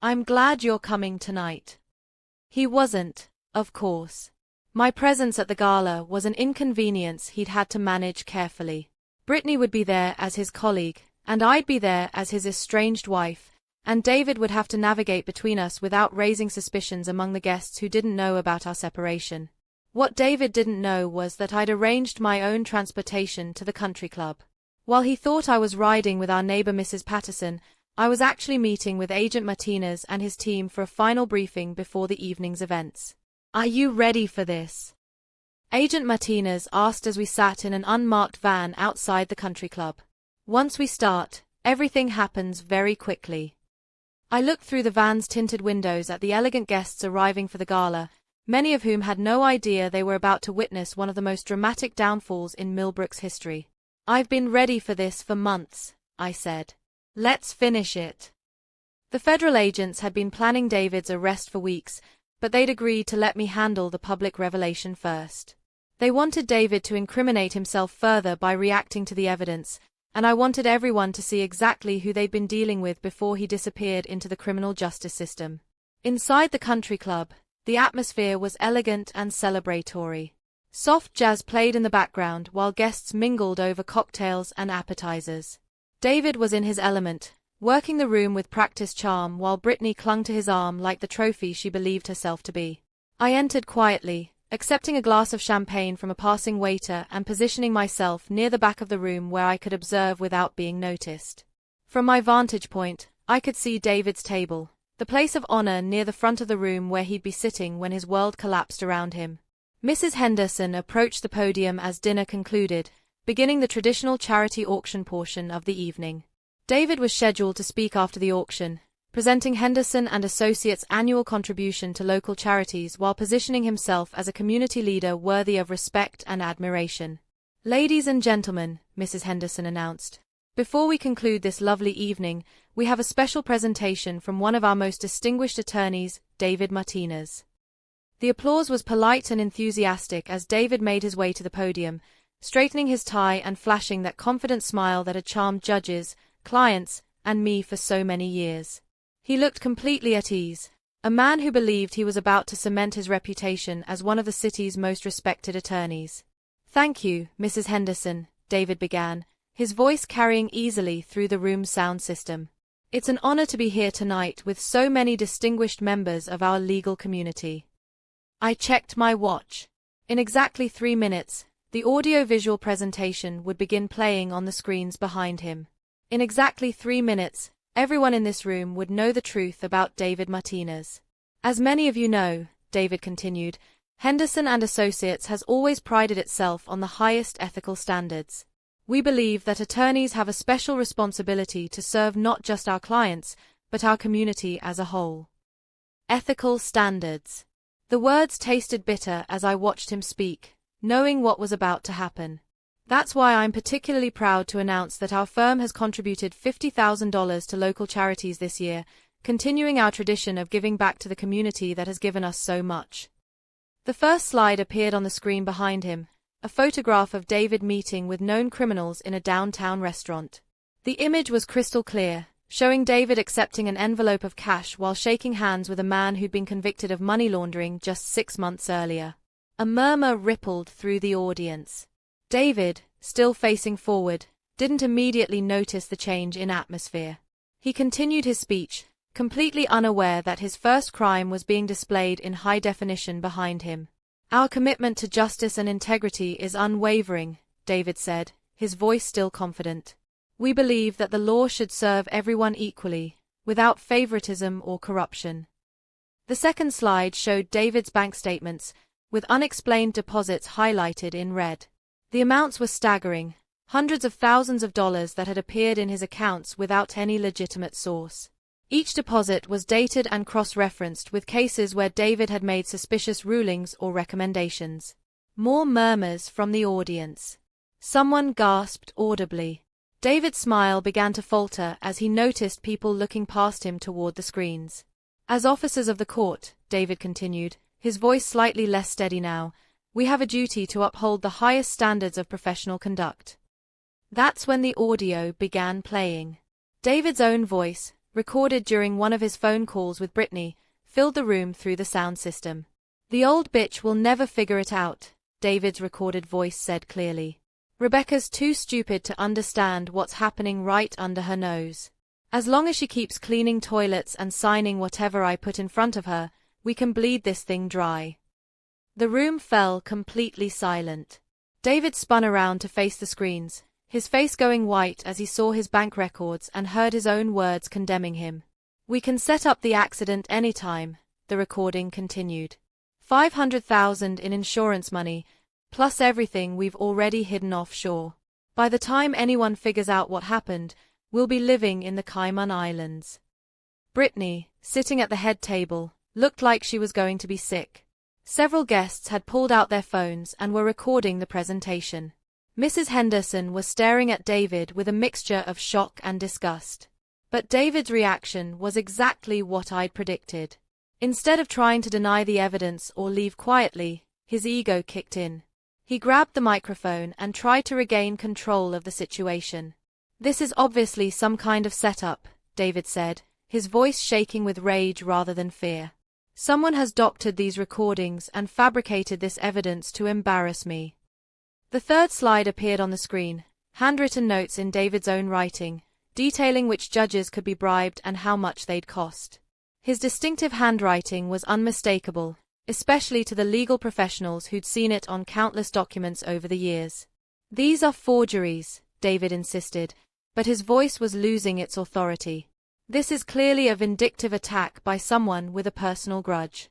"I'm glad you're coming tonight." He wasn't, of course. My presence at the gala was an inconvenience he'd had to manage carefully. Brittany would be there as his colleague, and I'd be there as his estranged wife, and David would have to navigate between us without raising suspicions among the guests who didn't know about our separation. What David didn't know was that I'd arranged my own transportation to the country club. While he thought I was riding with our neighbor Mrs. Patterson, I was actually meeting with Agent Martinez and his team for a final briefing before the evening's events. "Are you ready for this?" Agent Martinez asked as we sat in an unmarked van outside the country club. "Once we start, everything happens very quickly." I looked through the van's tinted windows at the elegant guests arriving for the gala, many of whom had no idea they were about to witness one of the most dramatic downfalls in Millbrook's history. "I've been ready for this for months," I said. "Let's finish it." The federal agents had been planning David's arrest for weeks, but they'd agreed to let me handle the public revelation first. They wanted David to incriminate himself further by reacting to the evidence, and I wanted everyone to see exactly who they'd been dealing with before he disappeared into the criminal justice system. Inside the country club, the atmosphere was elegant and celebratory. Soft jazz played in the background while guests mingled over cocktails and appetizers. David was in his element, working the room with practiced charm while Brittany clung to his arm like the trophy she believed herself to be. I entered quietly, accepting a glass of champagne from a passing waiter and positioning myself near the back of the room where I could observe without being noticed. From my vantage point, I could see David's table, the place of honor near the front of the room where he'd be sitting when his world collapsed around him. Mrs. Henderson approached the podium as dinner concluded, beginning the traditional charity auction portion of the evening. David was scheduled to speak after the auction, presenting Henderson and Associates' annual contribution to local charities while positioning himself as a community leader worthy of respect and admiration. "Ladies and gentlemen," Mrs. Henderson announced, "before we conclude this lovely evening, we have a special presentation from one of our most distinguished attorneys, David Martinez." The applause was polite and enthusiastic as David made his way to the podium, straightening his tie and flashing that confident smile that had charmed judges, clients, and me for so many years. He looked completely at ease, a man who believed he was about to cement his reputation as one of the city's most respected attorneys. "Thank you, Mrs. Henderson," David began, his voice carrying easily through the room's sound system. "It's an honor to be here tonight with so many distinguished members of our legal community." I checked my watch. In exactly 3 minutes, the audio-visual presentation would begin playing on the screens behind him. In exactly 3 minutes, everyone in this room would know the truth about David Martinez. "As many of you know," David continued, "Henderson and Associates has always prided itself on the highest ethical standards. We believe that attorneys have a special responsibility to serve not just our clients, but our community as a whole." Ethical standards. The words tasted bitter as I watched him speak, knowing what was about to happen. That's why I'm particularly proud to announce that our firm has contributed $50,000 to local charities this year, continuing our tradition of giving back to the community that has given us so much. The first slide appeared on the screen behind him, a photograph of David meeting with known criminals in a downtown restaurant. The image was crystal clear, showing David accepting an envelope of cash while shaking hands with a man who'd been convicted of money laundering just 6 months earlier. A murmur rippled through the audience. David, still facing forward, didn't immediately notice the change in atmosphere. He continued his speech, completely unaware that his first crime was being displayed in high definition behind him. "Our commitment to justice and integrity is unwavering," David said, his voice still confident. "We believe that the law should serve everyone equally, without favoritism or corruption." The second slide showed David's bank statements, with unexplained deposits highlighted in red. The amounts were staggering, hundreds of thousands of dollars that had appeared in his accounts without any legitimate source. Each deposit was dated and cross-referenced with cases where David had made suspicious rulings or recommendations. More murmurs from the audience. Someone gasped audibly. David's smile began to falter as he noticed people looking past him toward the screens. "As officers of the court," David continued, his voice slightly less steady now, "we have a duty to uphold the highest standards of professional conduct." That's when the audio began playing. David's own voice, recorded during one of his phone calls with Brittany, filled the room through the sound system. "The old bitch will never figure it out," David's recorded voice said clearly. "Rebecca's too stupid to understand what's happening right under her nose. As long as she keeps cleaning toilets and signing whatever I put in front of her, we can bleed this thing dry." The room fell completely silent. David spun around to face the screens, his face going white as he saw his bank records and heard his own words condemning him. "We can set up the accident anytime," the recording continued. $500,000 in insurance money, plus everything we've already hidden offshore. By the time anyone figures out what happened, we'll be living in the Cayman Islands." Brittany, sitting at the head table, looked like she was going to be sick. Several guests had pulled out their phones and were recording the presentation. Mrs. Henderson was staring at David with a mixture of shock and disgust. But David's reaction was exactly what I'd predicted. Instead of trying to deny the evidence or leave quietly, his ego kicked in. He grabbed the microphone and tried to regain control of the situation. "This is obviously some kind of setup," David said, his voice shaking with rage rather than fear. "Someone has doctored these recordings and fabricated this evidence to embarrass me." The third slide appeared on the screen, handwritten notes in David's own writing, detailing which judges could be bribed and how much they'd cost. His distinctive handwriting was unmistakable, especially to the legal professionals who'd seen it on countless documents over the years. "These are forgeries," David insisted, but his voice was losing its authority. "This is clearly a vindictive attack by someone with a personal grudge."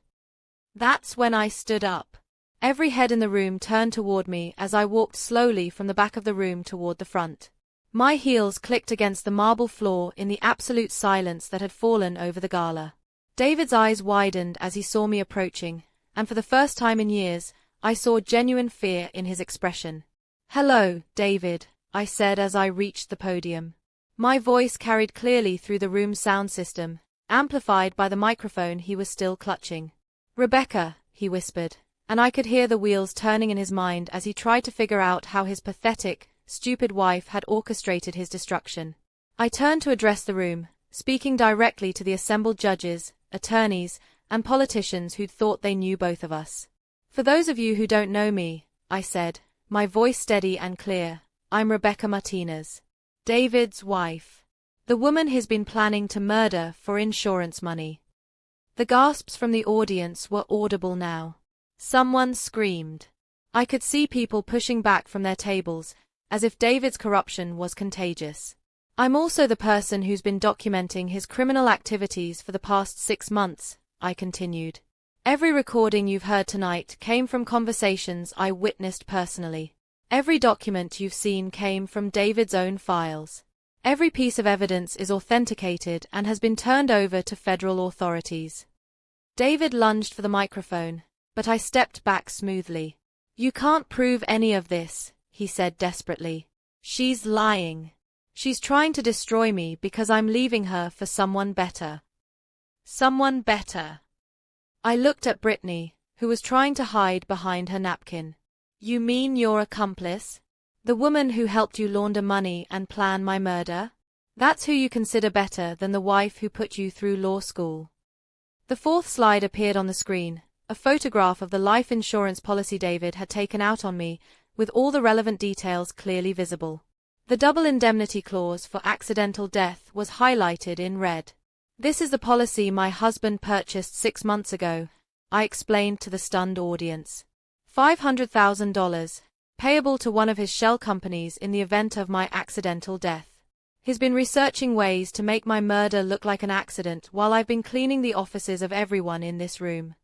That's when I stood up. Every head in the room turned toward me as I walked slowly from the back of the room toward the front. My heels clicked against the marble floor in the absolute silence that had fallen over the gala. David's eyes widened as he saw me approaching, and for the first time in years, I saw genuine fear in his expression. "Hello, David," I said as I reached the podium. My voice carried clearly through the room's sound system, amplified by the microphone he was still clutching. "Rebecca," he whispered, and I could hear the wheels turning in his mind as he tried to figure out how his pathetic, stupid wife had orchestrated his destruction. I turned to address the room, speaking directly to the assembled judges, attorneys, and politicians who'd thought they knew both of us. "For those of you who don't know me," I said, my voice steady and clear, "I'm Rebecca Martinez, David's wife. The woman he's been planning to murder for insurance money." The gasps from the audience were audible now. Someone screamed. I could see people pushing back from their tables, as if David's corruption was contagious. "I'm also the person who's been documenting his criminal activities for the past 6 months, I continued. "Every recording you've heard tonight came from conversations I witnessed personally. Every document you've seen came from David's own files. Every piece of evidence is authenticated and has been turned over to federal authorities." David lunged for the microphone, but I stepped back smoothly. "You can't prove any of this," he said desperately. "She's lying. She's trying to destroy me because I'm leaving her for someone better." "Someone better?" I looked at Brittany, who was trying to hide behind her napkin. "You mean your accomplice? The woman who helped you launder money and plan my murder? That's who you consider better than the wife who put you through law school?" The fourth slide appeared on the screen, a photograph of the life insurance policy David had taken out on me, with all the relevant details clearly visible. The double indemnity clause for accidental death was highlighted in red. "This is the policy my husband purchased 6 months ago," I explained to the stunned audience. $500,000, payable to one of his shell companies in the event of my accidental death. He's been researching ways to make my murder look like an accident while I've been cleaning the offices of everyone in this room.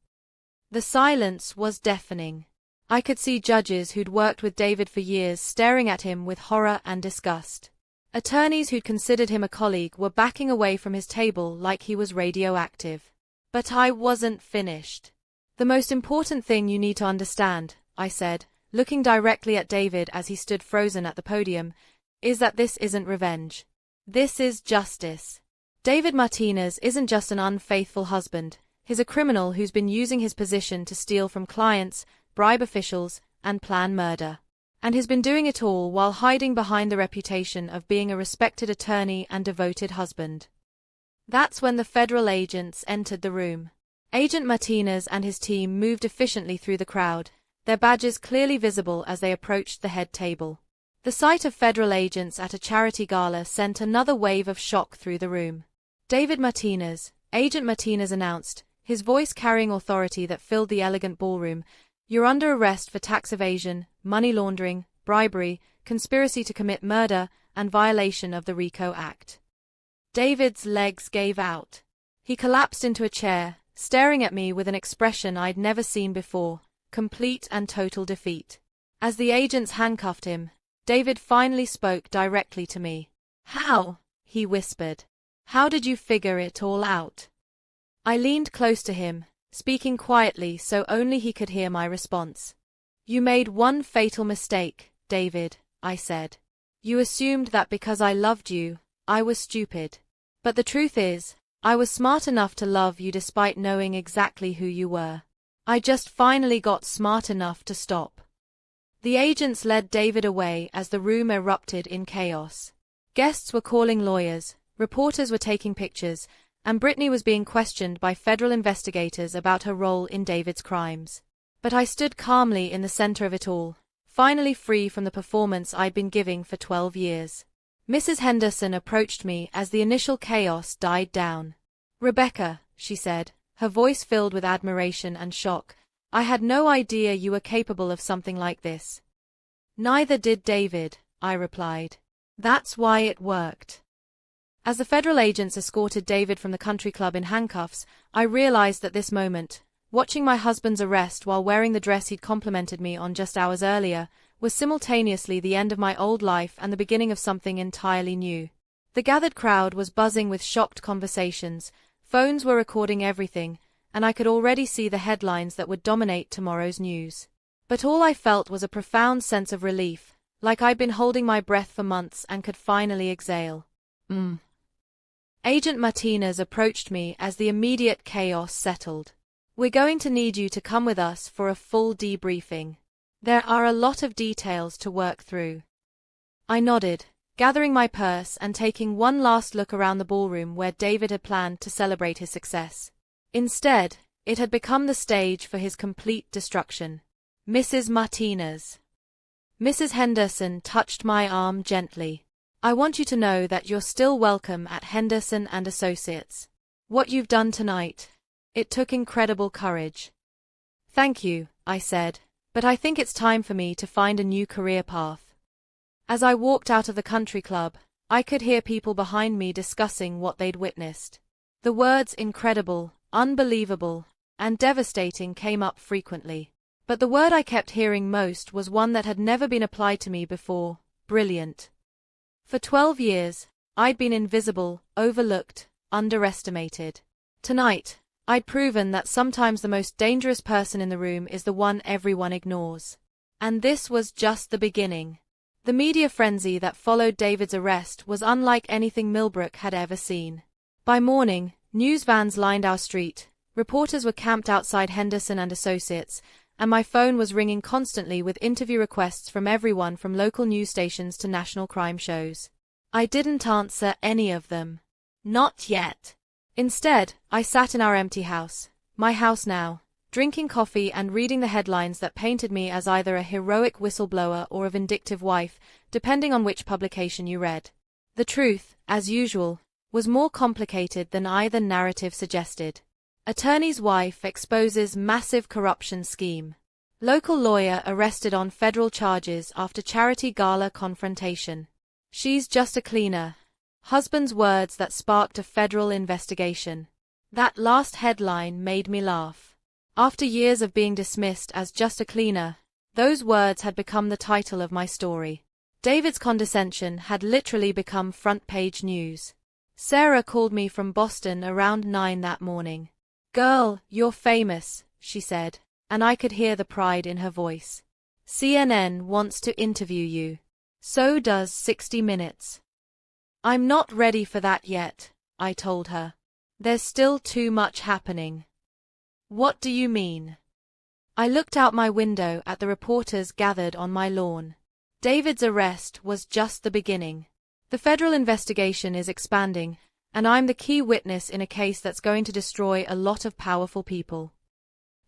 The silence was deafening. I could see judges who'd worked with David for years staring at him with horror and disgust. Attorneys who'd considered him a colleague were backing away from his table like he was radioactive. But I wasn't finished. "The most important thing you need to understand," I said, looking directly at David as he stood frozen at the podium, "is that this isn't revenge. This is justice. David Martinez isn't just an unfaithful husband. He's a criminal who's been using his position to steal from clients, bribe officials, and plan murder. And he's been doing it all while hiding behind the reputation of being a respected attorney and devoted husband." That's when the federal agents entered the room. Agent Martinez and his team moved efficiently through the crowd, their badges clearly visible as they approached the head table. The sight of federal agents at a charity gala sent another wave of shock through the room. "David Martinez," Agent Martinez announced, his voice carrying authority that filled the elegant ballroom, "you're under arrest for tax evasion, money laundering, bribery, conspiracy to commit murder, and violation of the RICO Act." David's legs gave out. He collapsed into a chair, staring at me with an expression I'd never seen before, complete and total defeat. As the agents handcuffed him, David finally spoke directly to me. "How?" he whispered. "How did you figure it all out?" I leaned close to him, speaking quietly so only he could hear my response. "You made one fatal mistake, David," I said. "You assumed that because I loved you, I was stupid. But the truth is, I was smart enough to love you despite knowing exactly who you were. I just finally got smart enough to stop." The agents led David away as the room erupted in chaos. Guests were calling lawyers, reporters were taking pictures, and Brittany was being questioned by federal investigators about her role in David's crimes. But I stood calmly in the center of it all, finally free from the performance I'd been giving for 12 years. Mrs. Henderson approached me as the initial chaos died down. "Rebecca," she said, her voice filled with admiration and shock, I had no idea you were capable of something like this. Neither did David, I replied. That's why it worked. As the federal agents escorted David from the country club in handcuffs, I realized that this moment, watching my husband's arrest while wearing the dress he'd complimented me on just hours earlier, was simultaneously the end of my old life and the beginning of something entirely new. The gathered crowd was buzzing with shocked conversations, phones were recording everything, and I could already see the headlines that would dominate tomorrow's news. But all I felt was a profound sense of relief, like I'd been holding my breath for months and could finally exhale. Agent Martinez approached me as the immediate chaos settled. We're going to need you to come with us for a full debriefing. There are a lot of details to work through. I nodded, gathering my purse and taking one last look around the ballroom where David had planned to celebrate his success. Instead, it had become the stage for his complete destruction. Mrs. Martinez. Mrs. Henderson touched my arm gently. I want you to know that you're still welcome at Henderson and Associates. What you've done tonight, it took incredible courage. Thank you, I said, but I think it's time for me to find a new career path. As I walked out of the country club, I could hear people behind me discussing what they'd witnessed. The words incredible, unbelievable, and devastating came up frequently. But the word I kept hearing most was one that had never been applied to me before: brilliant. For 12 years, I'd been invisible, overlooked, underestimated. Tonight, I'd proven that sometimes the most dangerous person in the room is the one everyone ignores. And this was just the beginning. The media frenzy that followed David's arrest was unlike anything Millbrook had ever seen. By morning, news vans lined our street, reporters were camped outside Henderson and Associates, and my phone was ringing constantly with interview requests from everyone from local news stations to national crime shows. I didn't answer any of them. Not yet. Instead, I sat in our empty house, my house now, drinking coffee and reading the headlines that painted me as either a heroic whistleblower or a vindictive wife, depending on which publication you read. The truth, as usual, was more complicated than either narrative suggested. Attorney's wife exposes massive corruption scheme. Local lawyer arrested on federal charges after charity gala confrontation. She's just a cleaner. Husband's words that sparked a federal investigation. That last headline made me laugh. After years of being dismissed as just a cleaner, those words had become the title of my story. David's condescension had literally become front-page news. Sarah called me from Boston around 9 that morning. "Girl, you're famous," she said, and I could hear the pride in her voice. "CNN wants to interview you. So does 60 Minutes. "I'm not ready for that yet," I told her. "There's still too much happening." "What do you mean?" I looked out my window at the reporters gathered on my lawn. David's arrest was just the beginning. The federal investigation is expanding, and I'm the key witness in a case that's going to destroy a lot of powerful people.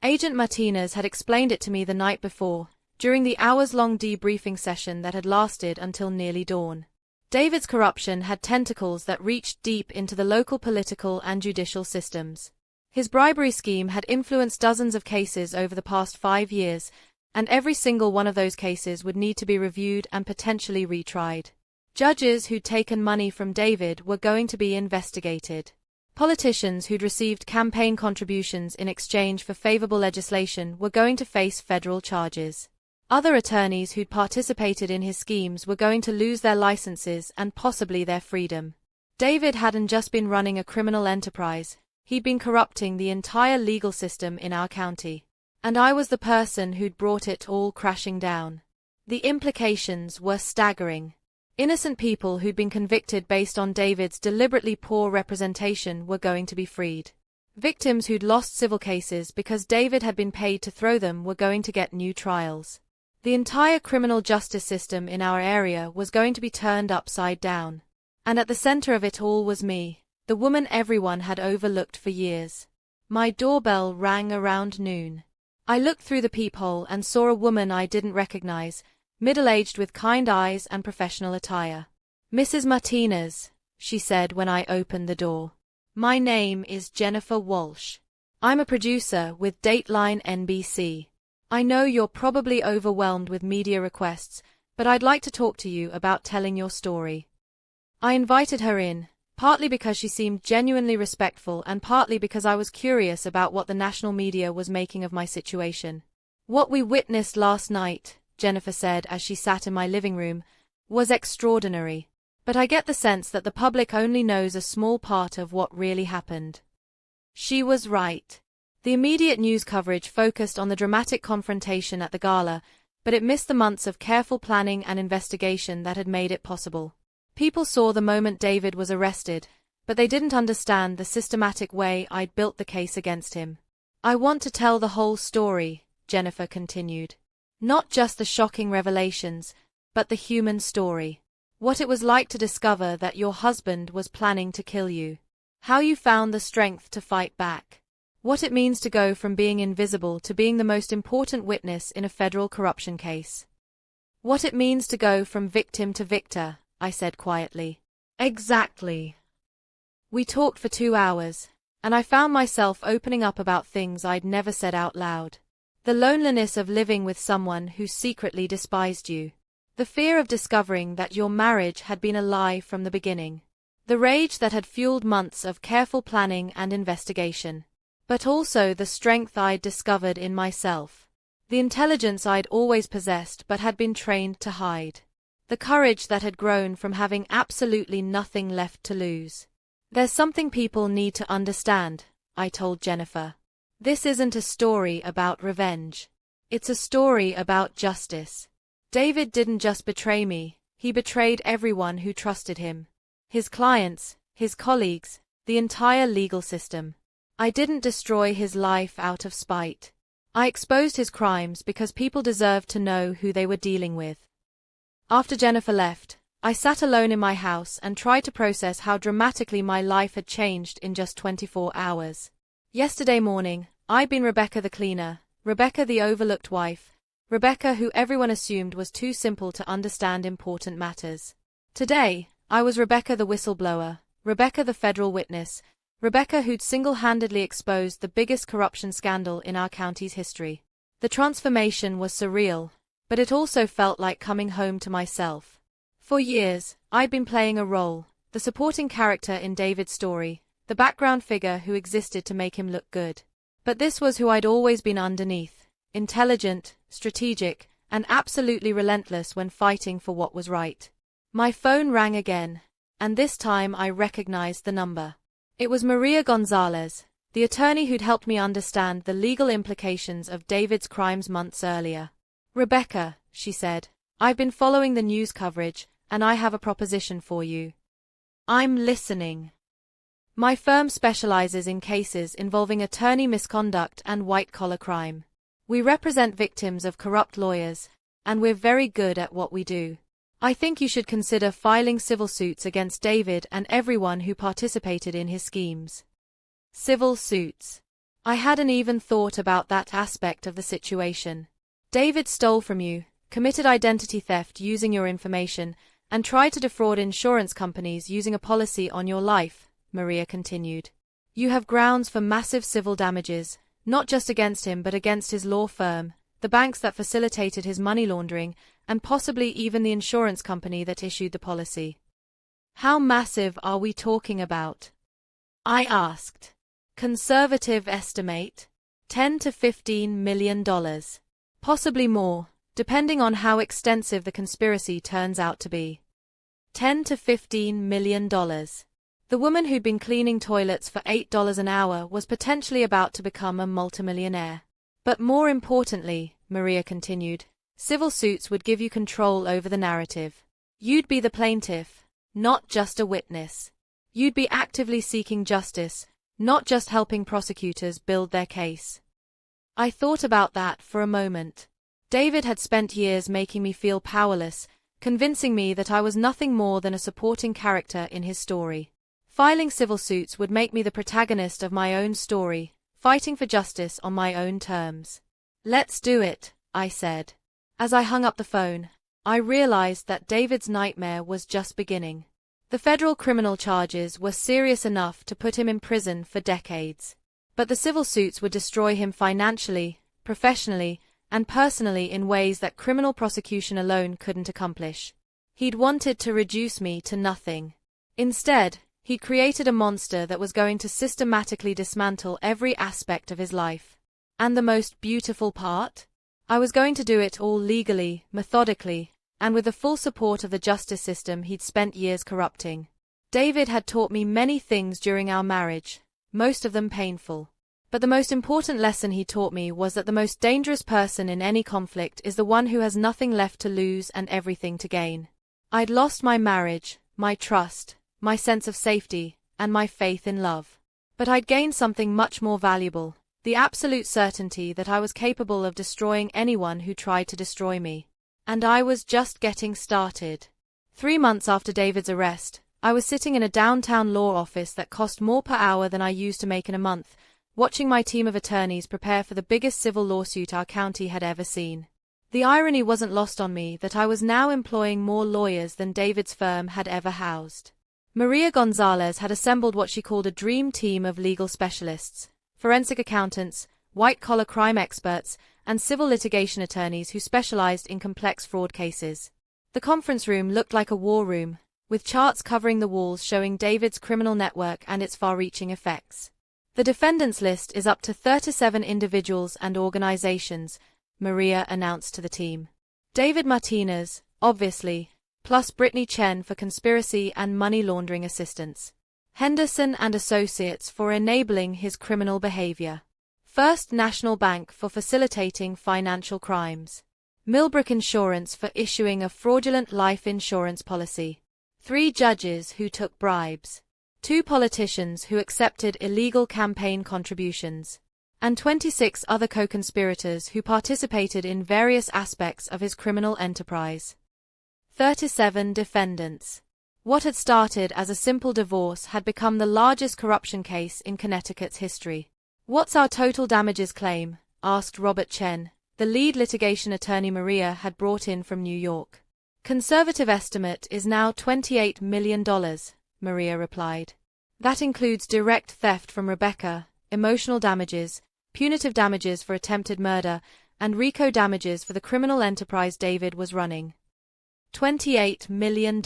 Agent Martinez had explained it to me the night before, during the hours-long debriefing session that had lasted until nearly dawn. David's corruption had tentacles that reached deep into the local political and judicial systems. His bribery scheme had influenced dozens of cases over the past 5 years, and every single one of those cases would need to be reviewed and potentially retried. Judges who'd taken money from David were going to be investigated. Politicians who'd received campaign contributions in exchange for favorable legislation were going to face federal charges. Other attorneys who'd participated in his schemes were going to lose their licenses and possibly their freedom. David hadn't just been running a criminal enterprise, he'd been corrupting the entire legal system in our county. And I was the person who'd brought it all crashing down. The implications were staggering. Innocent people who'd been convicted based on David's deliberately poor representation were going to be freed. Victims who'd lost civil cases because David had been paid to throw them were going to get new trials. The entire criminal justice system in our area was going to be turned upside down. And at the center of it all was me, the woman everyone had overlooked for years. My doorbell rang around noon. I looked through the peephole and saw a woman I didn't recognize, middle-aged with kind eyes and professional attire. "Mrs. Martinez," she said when I opened the door. "My name is Jennifer Walsh. I'm a producer with Dateline NBC. I know you're probably overwhelmed with media requests, but I'd like to talk to you about telling your story. I invited her in, partly because she seemed genuinely respectful and partly because I was curious about what the national media was making of my situation. What we witnessed last night, Jennifer said as she sat in my living room, was extraordinary. But I get the sense that the public only knows a small part of what really happened. She was right. The immediate news coverage focused on the dramatic confrontation at the gala, but it missed the months of careful planning and investigation that had made it possible. People saw the moment David was arrested, but they didn't understand the systematic way I'd built the case against him. I want to tell the whole story, Jennifer continued. Not just the shocking revelations, but the human story. What it was like to discover that your husband was planning to kill you. How you found the strength to fight back. What it means to go from being invisible to being the most important witness in a federal corruption case. What it means to go from victim to victor, I said quietly. Exactly. We talked for 2 hours, and I found myself opening up about things I'd never said out loud. The loneliness of living with someone who secretly despised you. The fear of discovering that your marriage had been a lie from the beginning. The rage that had fueled months of careful planning and investigation. But also the strength I'd discovered in myself. The intelligence I'd always possessed but had been trained to hide. The courage that had grown from having absolutely nothing left to lose. There's something people need to understand, I told Jennifer. This isn't a story about revenge. It's a story about justice. David didn't just betray me, he betrayed everyone who trusted him. His clients, his colleagues, the entire legal system. I didn't destroy his life out of spite. I exposed his crimes because people deserved to know who they were dealing with. After Jennifer left, I sat alone in my house and tried to process how dramatically my life had changed in just 24 hours. Yesterday morning, I'd been Rebecca the cleaner, Rebecca the overlooked wife, Rebecca who everyone assumed was too simple to understand important matters. Today, I was Rebecca the whistleblower, Rebecca the federal witness, Rebecca who'd single-handedly exposed the biggest corruption scandal in our county's history. The transformation was surreal, but it also felt like coming home to myself. For years, I'd been playing a role, the supporting character in David's story, the background figure who existed to make him look good. But this was who I'd always been underneath, intelligent, strategic, and absolutely relentless when fighting for what was right. My phone rang again, and this time I recognized the number. It was Maria Gonzalez, the attorney who'd helped me understand the legal implications of David's crimes months earlier. Rebecca, she said, I've been following the news coverage, and I have a proposition for you. I'm listening. My firm specializes in cases involving attorney misconduct and white-collar crime. We represent victims of corrupt lawyers, and we're very good at what we do. I think you should consider filing civil suits against David and everyone who participated in his schemes. Civil suits. I hadn't even thought about that aspect of the situation. David stole from you, committed identity theft using your information, and tried to defraud insurance companies using a policy on your life, Maria continued. You have grounds for massive civil damages, not just against him but against his law firm, the banks that facilitated his money laundering, and possibly even the insurance company that issued the policy. How massive are we talking about? I asked. Conservative estimate? $10 to $15 million. Possibly more, depending on how extensive the conspiracy turns out to be. $10 to $15 million. The woman who'd been cleaning toilets for $8 an hour was potentially about to become a multimillionaire. But more importantly, Maria continued, civil suits would give you control over the narrative. You'd be the plaintiff, not just a witness. You'd be actively seeking justice, not just helping prosecutors build their case. I thought about that for a moment. David had spent years making me feel powerless, convincing me that I was nothing more than a supporting character in his story. Filing civil suits would make me the protagonist of my own story, fighting for justice on my own terms. Let's do it, I said. As I hung up the phone, I realized that David's nightmare was just beginning. The federal criminal charges were serious enough to put him in prison for decades. But the civil suits would destroy him financially, professionally, and personally in ways that criminal prosecution alone couldn't accomplish. He'd wanted to reduce me to nothing. Instead, he'd created a monster that was going to systematically dismantle every aspect of his life. And the most beautiful part? I was going to do it all legally, methodically, and with the full support of the justice system he'd spent years corrupting. David had taught me many things during our marriage, most of them painful. But the most important lesson he taught me was that the most dangerous person in any conflict is the one who has nothing left to lose and everything to gain. I'd lost my marriage, my trust, my sense of safety, and my faith in love. But I'd gained something much more valuable, the absolute certainty that I was capable of destroying anyone who tried to destroy me. And I was just getting started. 3 months after David's arrest, I was sitting in a downtown law office that cost more per hour than I used to make in a month, watching my team of attorneys prepare for the biggest civil lawsuit our county had ever seen. The irony wasn't lost on me that I was now employing more lawyers than David's firm had ever housed. Maria Gonzalez had assembled what she called a dream team of legal specialists, forensic accountants, white-collar crime experts, and civil litigation attorneys who specialized in complex fraud cases. The conference room looked like a war room, with charts covering the walls showing David's criminal network and its far-reaching effects. The defendants list is up to 37 individuals and organizations, Maria announced to the team. David Martinez, obviously, plus Brittany Chen for conspiracy and money laundering assistance. Henderson and Associates for enabling his criminal behavior. First National Bank for facilitating financial crimes. Millbrook Insurance for issuing a fraudulent life insurance policy. 3 judges who took bribes. 2 politicians who accepted illegal campaign contributions. And 26 other co-conspirators who participated in various aspects of his criminal enterprise. 37 defendants. What had started as a simple divorce had become the largest corruption case in Connecticut's history. "What's our total damages claim?" asked Robert Chen, the lead litigation attorney Maria had brought in from New York. "Conservative estimate is now $28 million, Maria replied. "That includes direct theft from Rebecca, emotional damages, punitive damages for attempted murder, and RICO damages for the criminal enterprise David was running." $28 million.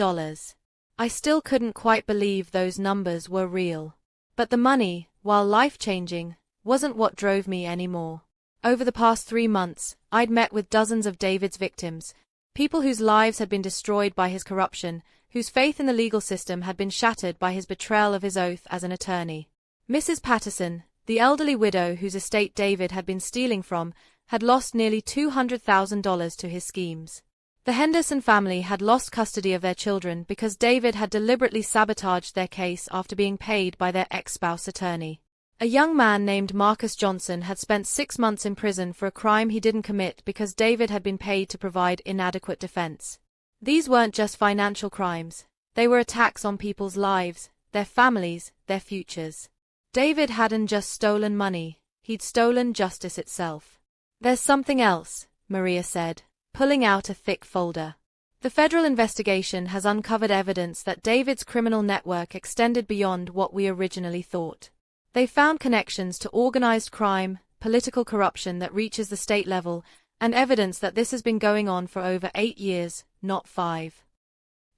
I still couldn't quite believe those numbers were real. But the money, while life-changing, wasn't what drove me anymore. Over the past 3 months, I'd met with dozens of David's victims, people whose lives had been destroyed by his corruption, whose faith in the legal system had been shattered by his betrayal of his oath as an attorney. Mrs. Patterson, the elderly widow whose estate David had been stealing from, had lost nearly $200,000 to his schemes. The Henderson family had lost custody of their children because David had deliberately sabotaged their case after being paid by their ex-spouse attorney. A young man named Marcus Johnson had spent 6 months in prison for a crime he didn't commit because David had been paid to provide inadequate defense. These weren't just financial crimes. They were attacks on people's lives, their families, their futures. David hadn't just stolen money, he'd stolen justice itself. "There's something else," Maria said, pulling out a thick folder. "The federal investigation has uncovered evidence that David's criminal network extended beyond what we originally thought. They found connections to organized crime, political corruption that reaches the state level, and evidence that this has been going on for over 8 years, not 5.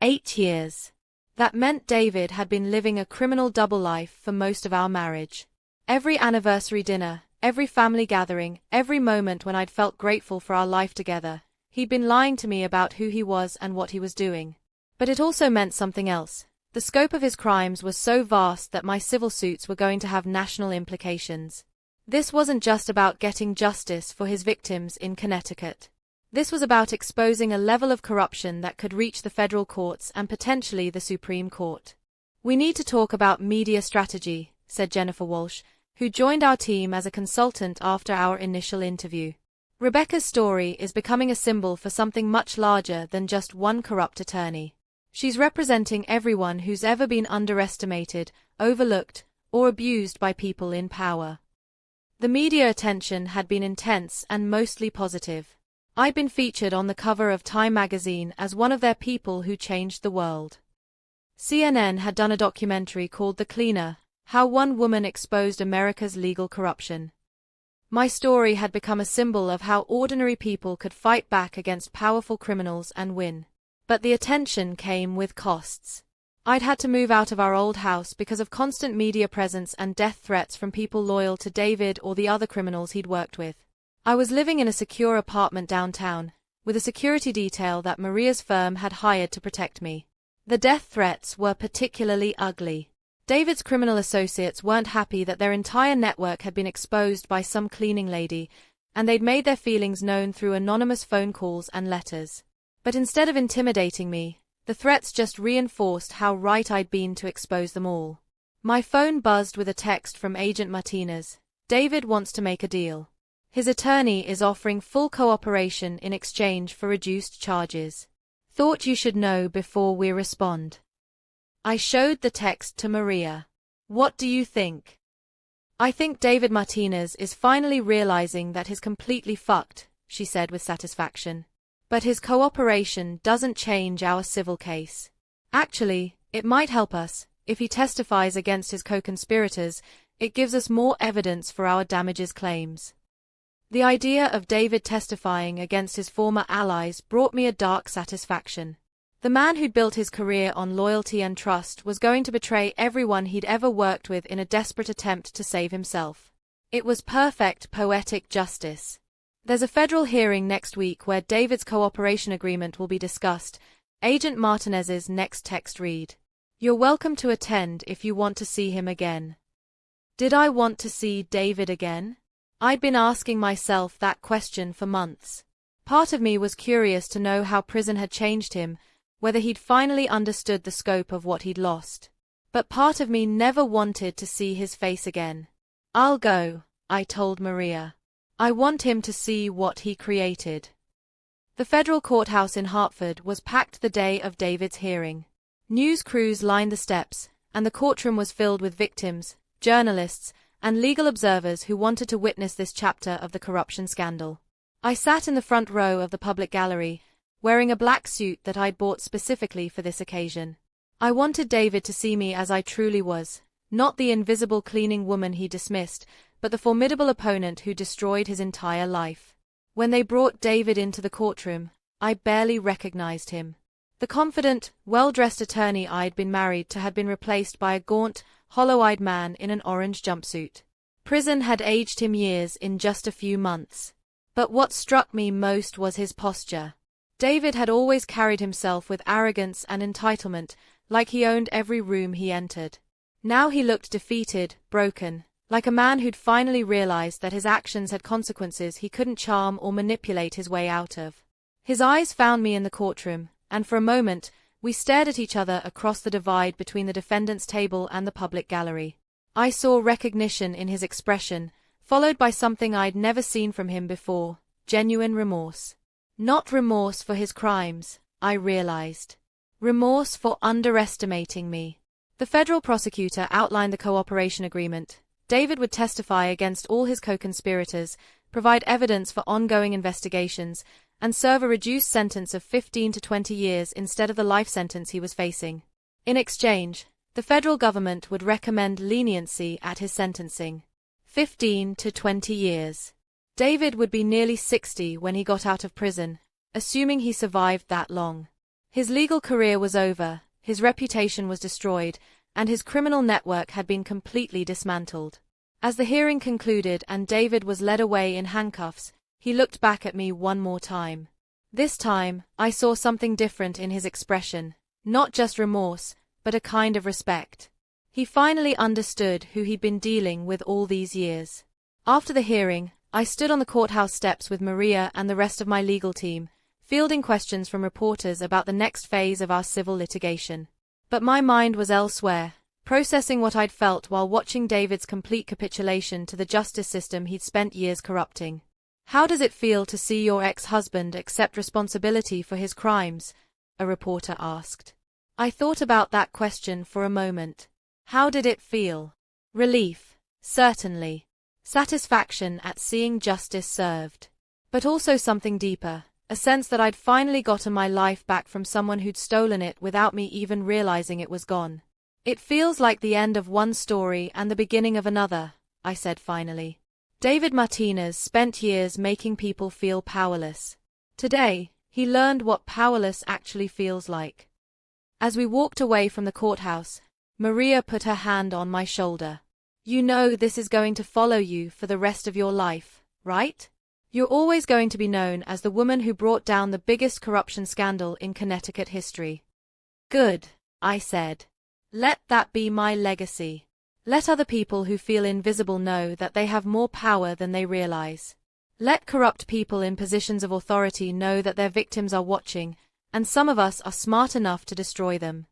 8 years. That meant David had been living a criminal double life for most of our marriage. Every anniversary dinner, every family gathering, every moment when I'd felt grateful for our life together, he'd been lying to me about who he was and what he was doing. But it also meant something else. The scope of his crimes was so vast that my civil suits were going to have national implications. This wasn't just about getting justice for his victims in Connecticut. This was about exposing a level of corruption that could reach the federal courts and potentially the Supreme Court. "We need to talk about media strategy," said Jennifer Walsh, who joined our team as a consultant after our initial interview. "Rebecca's story is becoming a symbol for something much larger than just one corrupt attorney. She's representing everyone who's ever been underestimated, overlooked, or abused by people in power." The media attention had been intense and mostly positive. I'd been featured on the cover of Time magazine as one of their people who changed the world. CNN had done a documentary called The Cleaner, How one woman exposed America's legal corruption. My story had become a symbol of how ordinary people could fight back against powerful criminals and win. But the attention came with costs. I'd had to move out of our old house because of constant media presence and death threats from people loyal to David or the other criminals he'd worked with. I was living in a secure apartment downtown, with a security detail that Maria's firm had hired to protect me. The death threats were particularly ugly. David's criminal associates weren't happy that their entire network had been exposed by some cleaning lady, and they'd made their feelings known through anonymous phone calls and letters. But instead of intimidating me, the threats just reinforced how right I'd been to expose them all. My phone buzzed with a text from Agent Martinez. David wants to make a deal. His attorney is offering full cooperation in exchange for reduced charges. Thought you should know before we respond. I showed the text to Maria. What do you think? I think David Martinez is finally realizing that he's completely fucked, she said with satisfaction. But his cooperation doesn't change our civil case. Actually, it might help us. If he testifies against his co-conspirators, it gives us more evidence for our damages claims. The idea of David testifying against his former allies brought me a dark satisfaction. The man who'd built his career on loyalty and trust was going to betray everyone he'd ever worked with in a desperate attempt to save himself. It was perfect poetic justice. There's a federal hearing next week where David's cooperation agreement will be discussed. Agent Martinez's next text read, "You're welcome to attend if you want to see him again." Did I want to see David again? I'd been asking myself that question for months. Part of me was curious to know how prison had changed him, whether he'd finally understood the scope of what he'd lost. But part of me never wanted to see his face again. I'll go, I told Maria. I want him to see what he created. The federal courthouse in Hartford was packed the day of David's hearing. News crews lined the steps, and the courtroom was filled with victims, journalists, and legal observers who wanted to witness this chapter of the corruption scandal. I sat in the front row of the public gallery, wearing a black suit that I'd bought specifically for this occasion. I wanted David to see me as I truly was, not the invisible cleaning woman he dismissed, but the formidable opponent who destroyed his entire life. When they brought David into the courtroom, I barely recognized him. The confident, well-dressed attorney I'd been married to had been replaced by a gaunt, hollow-eyed man in an orange jumpsuit. Prison had aged him years in just a few months. But what struck me most was his posture. David had always carried himself with arrogance and entitlement, like he owned every room he entered. Now he looked defeated, broken, like a man who'd finally realized that his actions had consequences he couldn't charm or manipulate his way out of. His eyes found me in the courtroom, and for a moment, we stared at each other across the divide between the defendant's table and the public gallery. I saw recognition in his expression, followed by something I'd never seen from him before, genuine remorse. Not remorse for his crimes, I realized. Remorse for underestimating me. The federal prosecutor outlined the cooperation agreement. David would testify against all his co-conspirators, provide evidence for ongoing investigations, and serve a reduced sentence of 15 to 20 years instead of the life sentence he was facing. In exchange, the federal government would recommend leniency at his sentencing. 15 to 20 years. David would be nearly 60 when he got out of prison, assuming he survived that long. His legal career was over, his reputation was destroyed, and his criminal network had been completely dismantled. As the hearing concluded and David was led away in handcuffs, he looked back at me one more time. This time, I saw something different in his expression, not just remorse, but a kind of respect. He finally understood who he'd been dealing with all these years. After the hearing, I stood on the courthouse steps with Maria and the rest of my legal team, fielding questions from reporters about the next phase of our civil litigation. But my mind was elsewhere, processing what I'd felt while watching David's complete capitulation to the justice system he'd spent years corrupting. "How does it feel to see your ex-husband accept responsibility for his crimes?" a reporter asked. I thought about that question for a moment. How did it feel? Relief, certainly. Satisfaction at seeing justice served. But also something deeper, a sense that I'd finally gotten my life back from someone who'd stolen it without me even realizing it was gone. It feels like the end of one story and the beginning of another, I said finally. David Martinez spent years making people feel powerless. Today, he learned what powerless actually feels like. As we walked away from the courthouse, Maria put her hand on my shoulder. You know this is going to follow you for the rest of your life, right? You're always going to be known as the woman who brought down the biggest corruption scandal in Connecticut history. Good, I said. Let that be my legacy. Let other people who feel invisible know that they have more power than they realize. Let corrupt people in positions of authority know that their victims are watching, and some of us are smart enough to destroy them.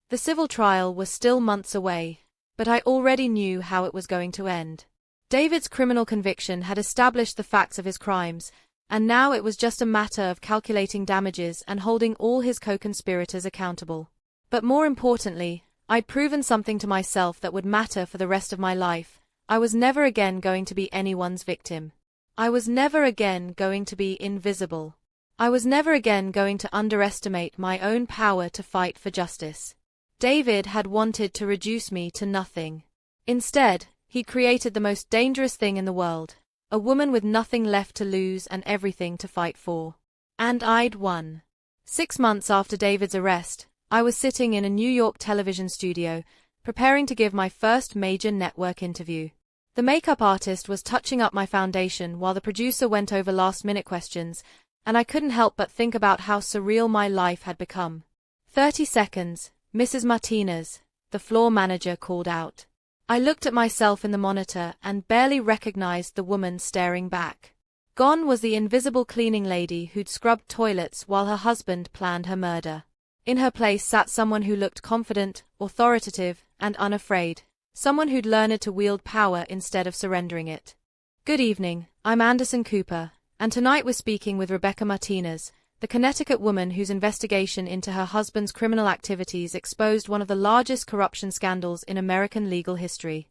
The civil trial was still months away, but I already knew how it was going to end. David's criminal conviction had established the facts of his crimes, and now it was just a matter of calculating damages and holding all his co-conspirators accountable. But more importantly, I'd proven something to myself that would matter for the rest of my life. I was never again going to be anyone's victim. I was never again going to be invisible. I was never again going to underestimate my own power to fight for justice. David had wanted to reduce me to nothing. Instead, he created the most dangerous thing in the world, a woman with nothing left to lose and everything to fight for. And I'd won. 6 months after David's arrest, I was sitting in a New York television studio, preparing to give my first major network interview. The makeup artist was touching up my foundation while the producer went over last-minute questions, and I couldn't help but think about how surreal my life had become. 30 seconds, Mrs. Martinez, the floor manager called out. I looked at myself in the monitor and barely recognized the woman staring back. Gone was the invisible cleaning lady who'd scrubbed toilets while her husband planned her murder. In her place sat someone who looked confident, authoritative, and unafraid. Someone who'd learned to wield power instead of surrendering it. Good evening, I'm Anderson Cooper, and tonight we're speaking with Rebecca Martinez, the Connecticut woman whose investigation into her husband's criminal activities exposed one of the largest corruption scandals in American legal history.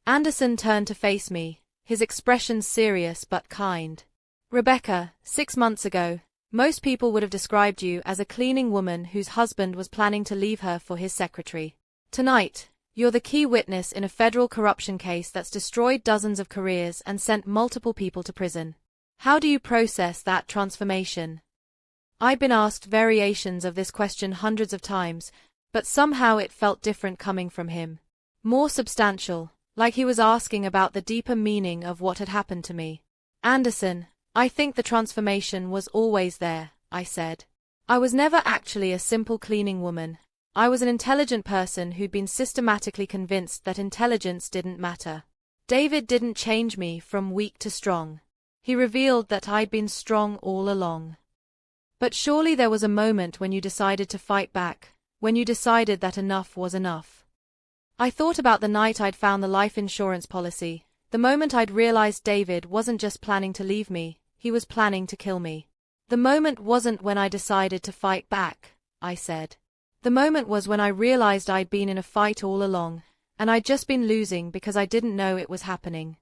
Anderson turned to face me, his expression serious but kind. Rebecca, 6 months ago, most people would have described you as a cleaning woman whose husband was planning to leave her for his secretary. Tonight, you're the key witness in a federal corruption case that's destroyed dozens of careers and sent multiple people to prison. How do you process that transformation? I've been asked variations of this question hundreds of times, but somehow it felt different coming from him. More substantial, like he was asking about the deeper meaning of what had happened to me. Anderson, I think the transformation was always there, I said. I was never actually a simple cleaning woman. I was an intelligent person who'd been systematically convinced that intelligence didn't matter. David didn't change me from weak to strong. He revealed that I'd been strong all along. But surely there was a moment when you decided to fight back, when you decided that enough was enough. I thought about the night I'd found the life insurance policy, the moment I'd realized David wasn't just planning to leave me, he was planning to kill me. The moment wasn't when I decided to fight back, I said. The moment was when I realized I'd been in a fight all along, and I'd just been losing because I didn't know it was happening.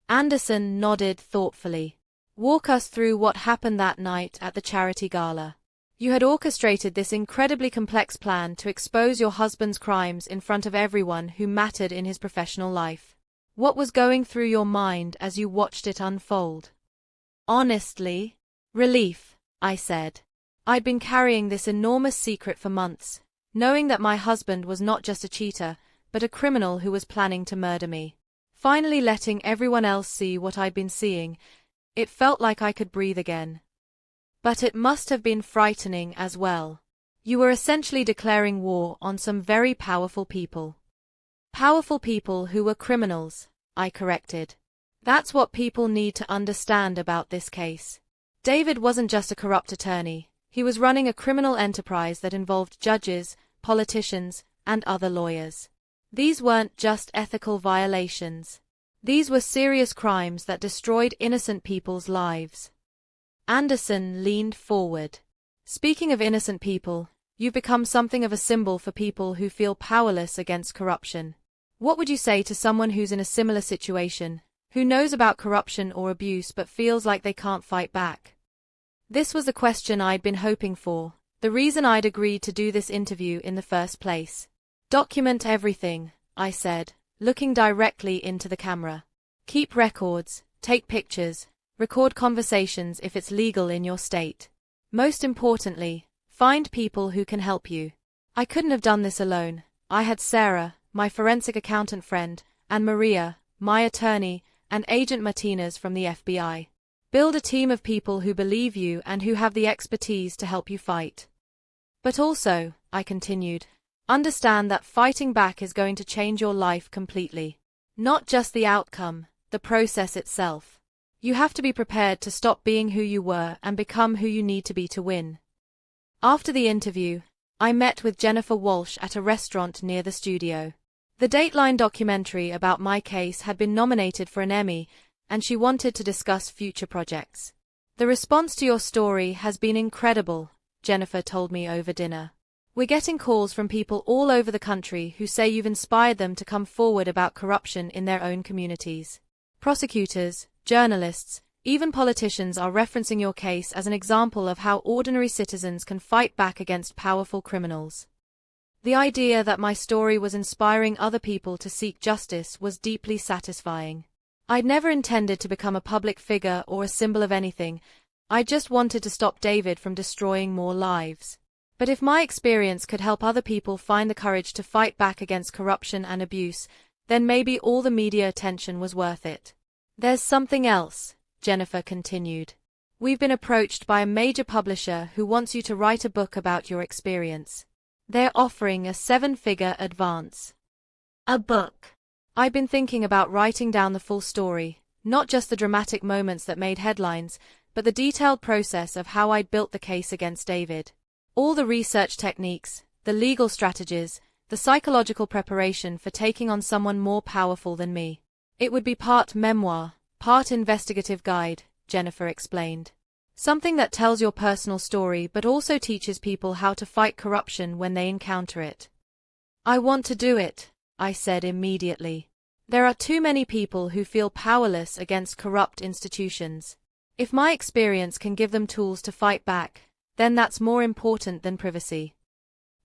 Anderson nodded thoughtfully. Walk us through what happened that night at the charity gala. You had orchestrated this incredibly complex plan to expose your husband's crimes in front of everyone who mattered in his professional life. What was going through your mind as you watched it unfold? Honestly, relief, I said. I'd been carrying this enormous secret for months, knowing that my husband was not just a cheater, but a criminal who was planning to murder me. Finally letting everyone else see what I'd been seeing, it felt like I could breathe again. But it must have been frightening as well. You were essentially declaring war on some very powerful people. Powerful people who were criminals, I corrected. That's what people need to understand about this case. David wasn't just a corrupt attorney. He was running a criminal enterprise that involved judges, politicians, and other lawyers. These weren't just ethical violations. These were serious crimes that destroyed innocent people's lives. Anderson leaned forward. Speaking of innocent people, you've become something of a symbol for people who feel powerless against corruption. What would you say to someone who's in a similar situation, who knows about corruption or abuse but feels like they can't fight back? This was the question I'd been hoping for, the reason I'd agreed to do this interview in the first place. Document everything, I said, looking directly into the camera. Keep records, take pictures, record conversations if it's legal in your state. Most importantly, find people who can help you. I couldn't have done this alone. I had Sarah, my forensic accountant friend, and Maria, my attorney, and Agent Martinez from the FBI. Build a team of people who believe you and who have the expertise to help you fight. But also, I continued, understand that fighting back is going to change your life completely. Not just the outcome, the process itself. You have to be prepared to stop being who you were and become who you need to be to win. After the interview, I met with Jennifer Walsh at a restaurant near the studio. The Dateline documentary about my case had been nominated for an Emmy, and she wanted to discuss future projects. The response to your story has been incredible, Jennifer told me over dinner. We're getting calls from people all over the country who say you've inspired them to come forward about corruption in their own communities. Prosecutors, journalists, even politicians are referencing your case as an example of how ordinary citizens can fight back against powerful criminals. The idea that my story was inspiring other people to seek justice was deeply satisfying. I'd never intended to become a public figure or a symbol of anything. I just wanted to stop David from destroying more lives. But if my experience could help other people find the courage to fight back against corruption and abuse, then maybe all the media attention was worth it. There's something else, Jennifer continued. We've been approached by a major publisher who wants you to write a book about your experience. They're offering a 7-figure advance. A book. I've been thinking about writing down the full story, not just the dramatic moments that made headlines, but the detailed process of how I'd built the case against David. All the research techniques, the legal strategies, the psychological preparation for taking on someone more powerful than me. It would be part memoir, part investigative guide, Jennifer explained. Something that tells your personal story but also teaches people how to fight corruption when they encounter it. I want to do it, I said immediately. There are too many people who feel powerless against corrupt institutions. If my experience can give them tools to fight back, then that's more important than privacy.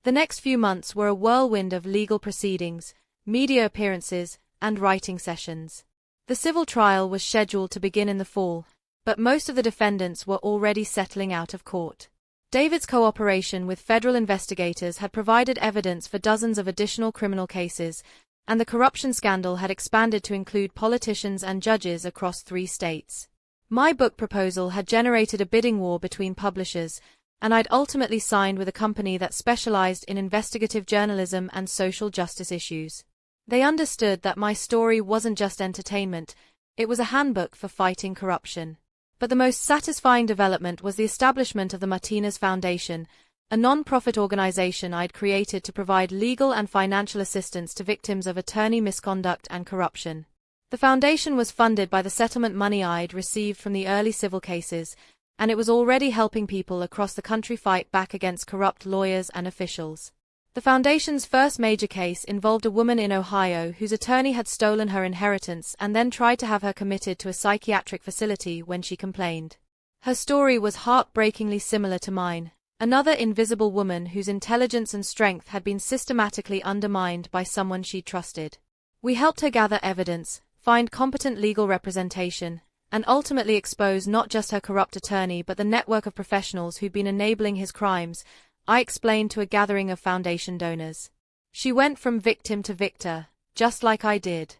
The next few months were a whirlwind of legal proceedings, media appearances, and writing sessions. The civil trial was scheduled to begin in the fall, but most of the defendants were already settling out of court. David's cooperation with federal investigators had provided evidence for dozens of additional criminal cases, and the corruption scandal had expanded to include politicians and judges across 3 states. My book proposal had generated a bidding war between publishers, and I'd ultimately signed with a company that specialized in investigative journalism and social justice issues. They understood that my story wasn't just entertainment, it was a handbook for fighting corruption. But the most satisfying development was the establishment of the Martinez Foundation, a non-profit organization I'd created to provide legal and financial assistance to victims of attorney misconduct and corruption. The foundation was funded by the settlement money I'd received from the early civil cases, and it was already helping people across the country fight back against corrupt lawyers and officials. The foundation's first major case involved a woman in Ohio whose attorney had stolen her inheritance and then tried to have her committed to a psychiatric facility when she complained. Her story was heartbreakingly similar to mine, another invisible woman whose intelligence and strength had been systematically undermined by someone she trusted. We helped her gather evidence, find competent legal representation, and ultimately expose not just her corrupt attorney but the network of professionals who'd been enabling his crimes, I explained to a gathering of foundation donors. She went from victim to victor, just like I did.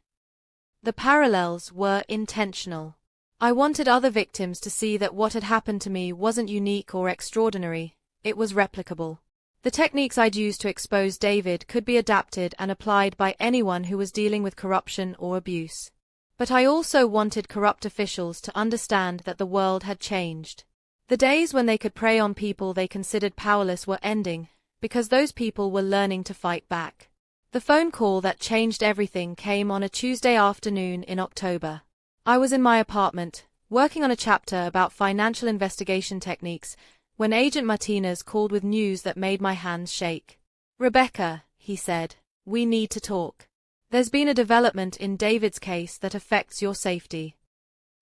The parallels were intentional. I wanted other victims to see that what had happened to me wasn't unique or extraordinary, it was replicable. The techniques I'd used to expose David could be adapted and applied by anyone who was dealing with corruption or abuse. But I also wanted corrupt officials to understand that the world had changed. The days when they could prey on people they considered powerless were ending, because those people were learning to fight back. The phone call that changed everything came on a Tuesday afternoon in October. I was in my apartment, working on a chapter about financial investigation techniques, when Agent Martinez called with news that made my hands shake. "Rebecca," he said, "we need to talk. There's been a development in David's case that affects your safety."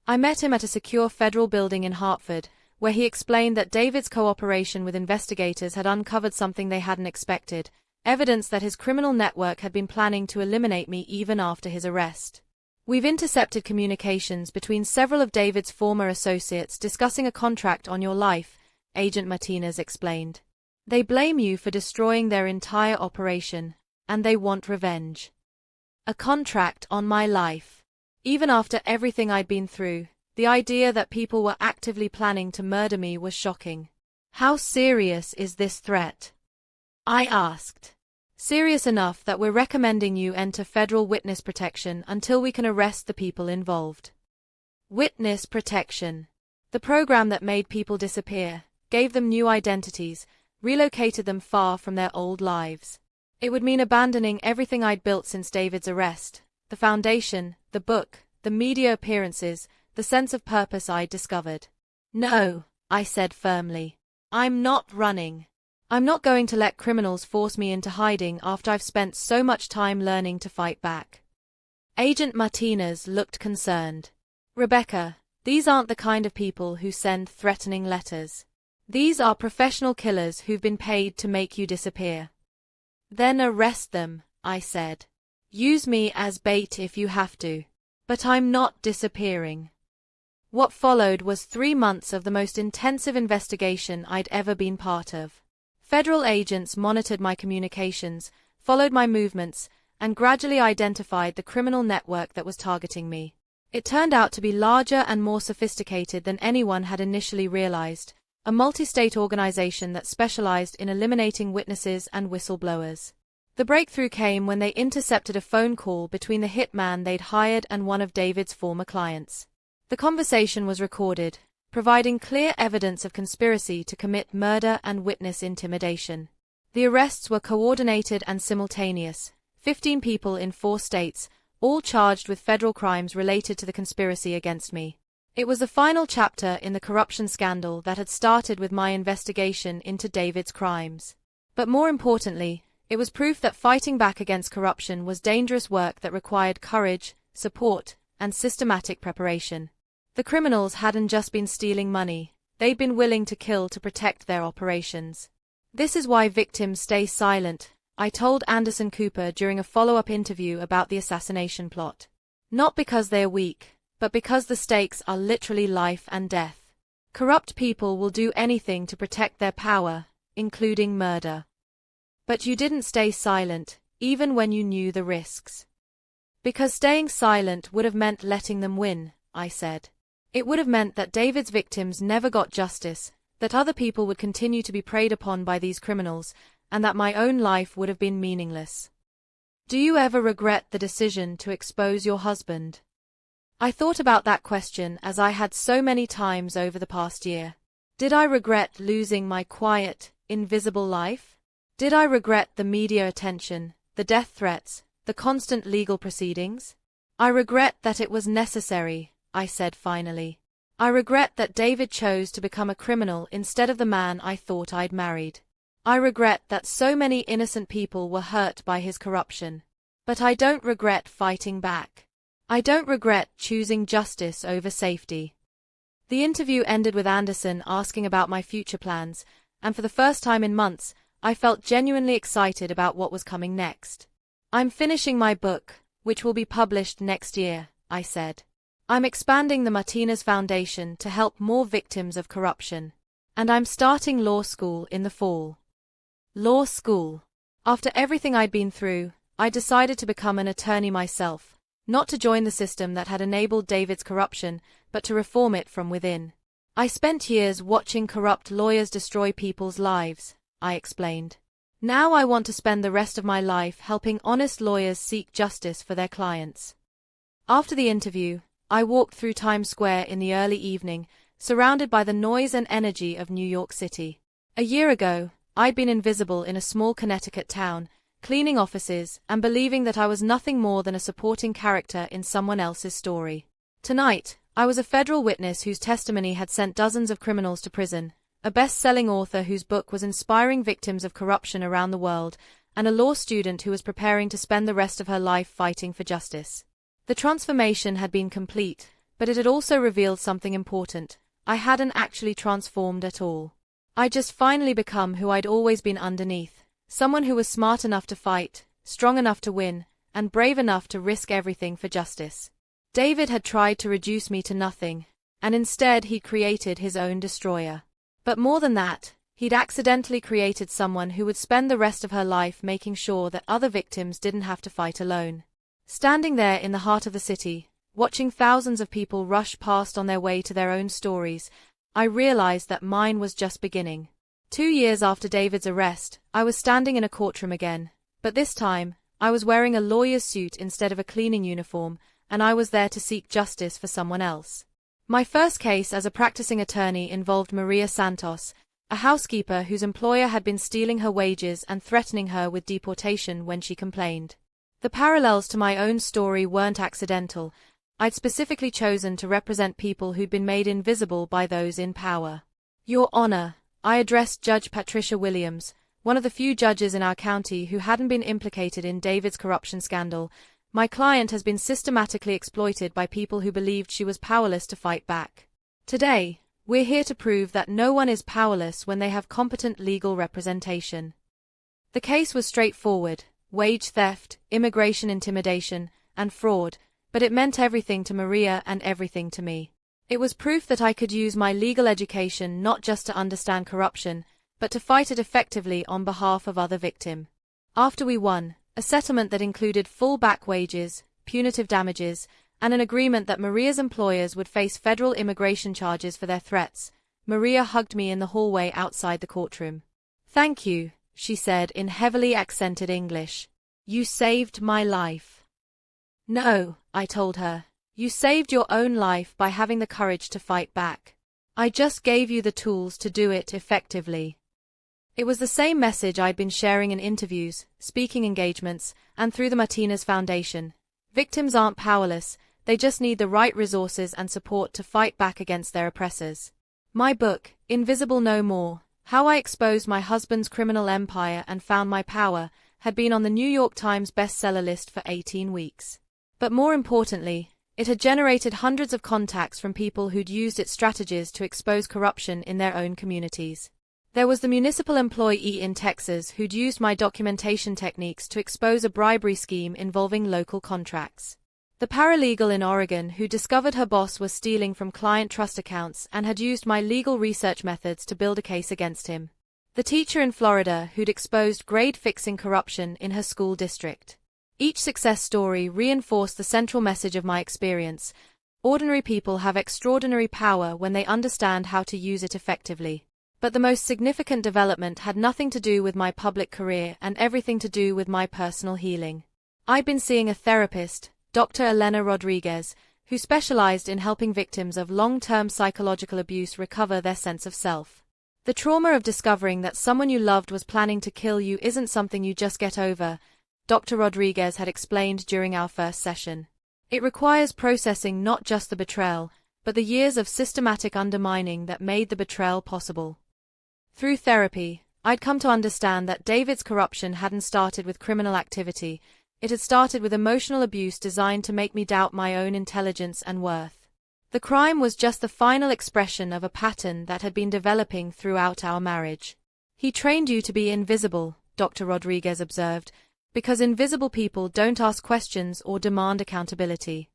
I met him at a secure federal building in Hartford, where he explained that David's cooperation with investigators had uncovered something they hadn't expected, evidence that his criminal network had been planning to eliminate me even after his arrest. We've intercepted communications between several of David's former associates discussing a contract on your life, Agent Martinez explained. They blame you for destroying their entire operation, and they want revenge. A contract on my life. Even after everything I'd been through, the idea that people were actively planning to murder me was shocking. How serious is this threat? I asked. Serious enough that we're recommending you enter federal witness protection until we can arrest the people involved. Witness protection. The program that made people disappear, gave them new identities, relocated them far from their old lives. It would mean abandoning everything I'd built since David's arrest, the foundation, the book, the media appearances, the sense of purpose I'd discovered. No, I said firmly. I'm not running. I'm not going to let criminals force me into hiding after I've spent so much time learning to fight back. Agent Martinez looked concerned. Rebecca, these aren't the kind of people who send threatening letters. These are professional killers who've been paid to make you disappear. Then arrest them, I said. Use me as bait if you have to. But I'm not disappearing. What followed was 3 months of the most intensive investigation I'd ever been part of. Federal agents monitored my communications, followed my movements, and gradually identified the criminal network that was targeting me. It turned out to be larger and more sophisticated than anyone had initially realized, a multi-state organization that specialized in eliminating witnesses and whistleblowers. The breakthrough came when they intercepted a phone call between the hitman they'd hired and one of David's former clients. The conversation was recorded, providing clear evidence of conspiracy to commit murder and witness intimidation. The arrests were coordinated and simultaneous, 15 people in 4 states, all charged with federal crimes related to the conspiracy against me. It was the final chapter in the corruption scandal that had started with my investigation into David's crimes. But more importantly, it was proof that fighting back against corruption was dangerous work that required courage, support, and systematic preparation. The criminals hadn't just been stealing money, they'd been willing to kill to protect their operations. This is why victims stay silent, I told Anderson Cooper during a follow-up interview about the assassination plot. Not because they're weak, but because the stakes are literally life and death. Corrupt people will do anything to protect their power, including murder. But you didn't stay silent, even when you knew the risks. Because staying silent would have meant letting them win, I said. It would have meant that David's victims never got justice, that other people would continue to be preyed upon by these criminals, and that my own life would have been meaningless. Do you ever regret the decision to expose your husband? I thought about that question as I had so many times over the past year. Did I regret losing my quiet, invisible life? Did I regret the media attention, the death threats, the constant legal proceedings? I regret that it was necessary, I said finally. I regret that David chose to become a criminal instead of the man I thought I'd married. I regret that so many innocent people were hurt by his corruption. But I don't regret fighting back. I don't regret choosing justice over safety. The interview ended with Anderson asking about my future plans, and for the first time in months, I felt genuinely excited about what was coming next. I'm finishing my book, which will be published next year, I said. I'm expanding the Martinez Foundation to help more victims of corruption. And I'm starting law school in the fall. Law school. After everything I'd been through, I decided to become an attorney myself, not to join the system that had enabled David's corruption, but to reform it from within. I spent years watching corrupt lawyers destroy people's lives, I explained. Now I want to spend the rest of my life helping honest lawyers seek justice for their clients. After the interview, I walked through Times Square in the early evening, surrounded by the noise and energy of New York City. A year ago, I'd been invisible in a small Connecticut town, cleaning offices and believing that I was nothing more than a supporting character in someone else's story. Tonight, I was a federal witness whose testimony had sent dozens of criminals to prison, a best-selling author whose book was inspiring victims of corruption around the world, and a law student who was preparing to spend the rest of her life fighting for justice. The transformation had been complete, but it had also revealed something important. I hadn't actually transformed at all. I'd just finally become who I'd always been underneath, someone who was smart enough to fight, strong enough to win, and brave enough to risk everything for justice. David had tried to reduce me to nothing, and instead he'd created his own destroyer. But more than that, he'd accidentally created someone who would spend the rest of her life making sure that other victims didn't have to fight alone. Standing there in the heart of the city, watching thousands of people rush past on their way to their own stories, I realized that mine was just beginning. 2 years after David's arrest, I was standing in a courtroom again, but this time, I was wearing a lawyer's suit instead of a cleaning uniform, and I was there to seek justice for someone else. My first case as a practicing attorney involved Maria Santos, a housekeeper whose employer had been stealing her wages and threatening her with deportation when she complained. The parallels to my own story weren't accidental. I'd specifically chosen to represent people who'd been made invisible by those in power. Your Honor, I addressed Judge Patricia Williams, one of the few judges in our county who hadn't been implicated in David's corruption scandal. My client has been systematically exploited by people who believed she was powerless to fight back. Today, we're here to prove that no one is powerless when they have competent legal representation. The case was straightforward: wage theft, immigration intimidation, and fraud, but it meant everything to Maria and everything to me. It was proof that I could use my legal education not just to understand corruption, but to fight it effectively on behalf of other victims. After we won, a settlement that included full back wages, punitive damages, and an agreement that Maria's employers would face federal immigration charges for their threats, Maria hugged me in the hallway outside the courtroom. "Thank you," she said in heavily accented English. "You saved my life." "No," I told her. "You saved your own life by having the courage to fight back. I just gave you the tools to do it effectively." It was the same message I'd been sharing in interviews, speaking engagements, and through the Martinez Foundation. Victims aren't powerless, they just need the right resources and support to fight back against their oppressors. My book, Invisible No More: How I Exposed My Husband's Criminal Empire and Found My Power, had been on the New York Times bestseller list for 18 weeks. But more importantly, it had generated hundreds of contacts from people who'd used its strategies to expose corruption in their own communities. There was the municipal employee in Texas who'd used my documentation techniques to expose a bribery scheme involving local contracts. The paralegal in Oregon who discovered her boss was stealing from client trust accounts and had used my legal research methods to build a case against him. The teacher in Florida who'd exposed grade-fixing corruption in her school district. Each success story reinforced the central message of my experience: ordinary people have extraordinary power when they understand how to use it effectively. But the most significant development had nothing to do with my public career and everything to do with my personal healing. I'd been seeing a therapist, Dr. Elena Rodriguez, who specialized in helping victims of long-term psychological abuse recover their sense of self. The trauma of discovering that someone you loved was planning to kill you isn't something you just get over, Dr. Rodriguez had explained during our first session. It requires processing not just the betrayal, but the years of systematic undermining that made the betrayal possible. Through therapy, I'd come to understand that David's corruption hadn't started with criminal activity, it had started with emotional abuse designed to make me doubt my own intelligence and worth. The crime was just the final expression of a pattern that had been developing throughout our marriage. "He trained you to be invisible," Dr. Rodriguez observed, "because invisible people don't ask questions or demand accountability."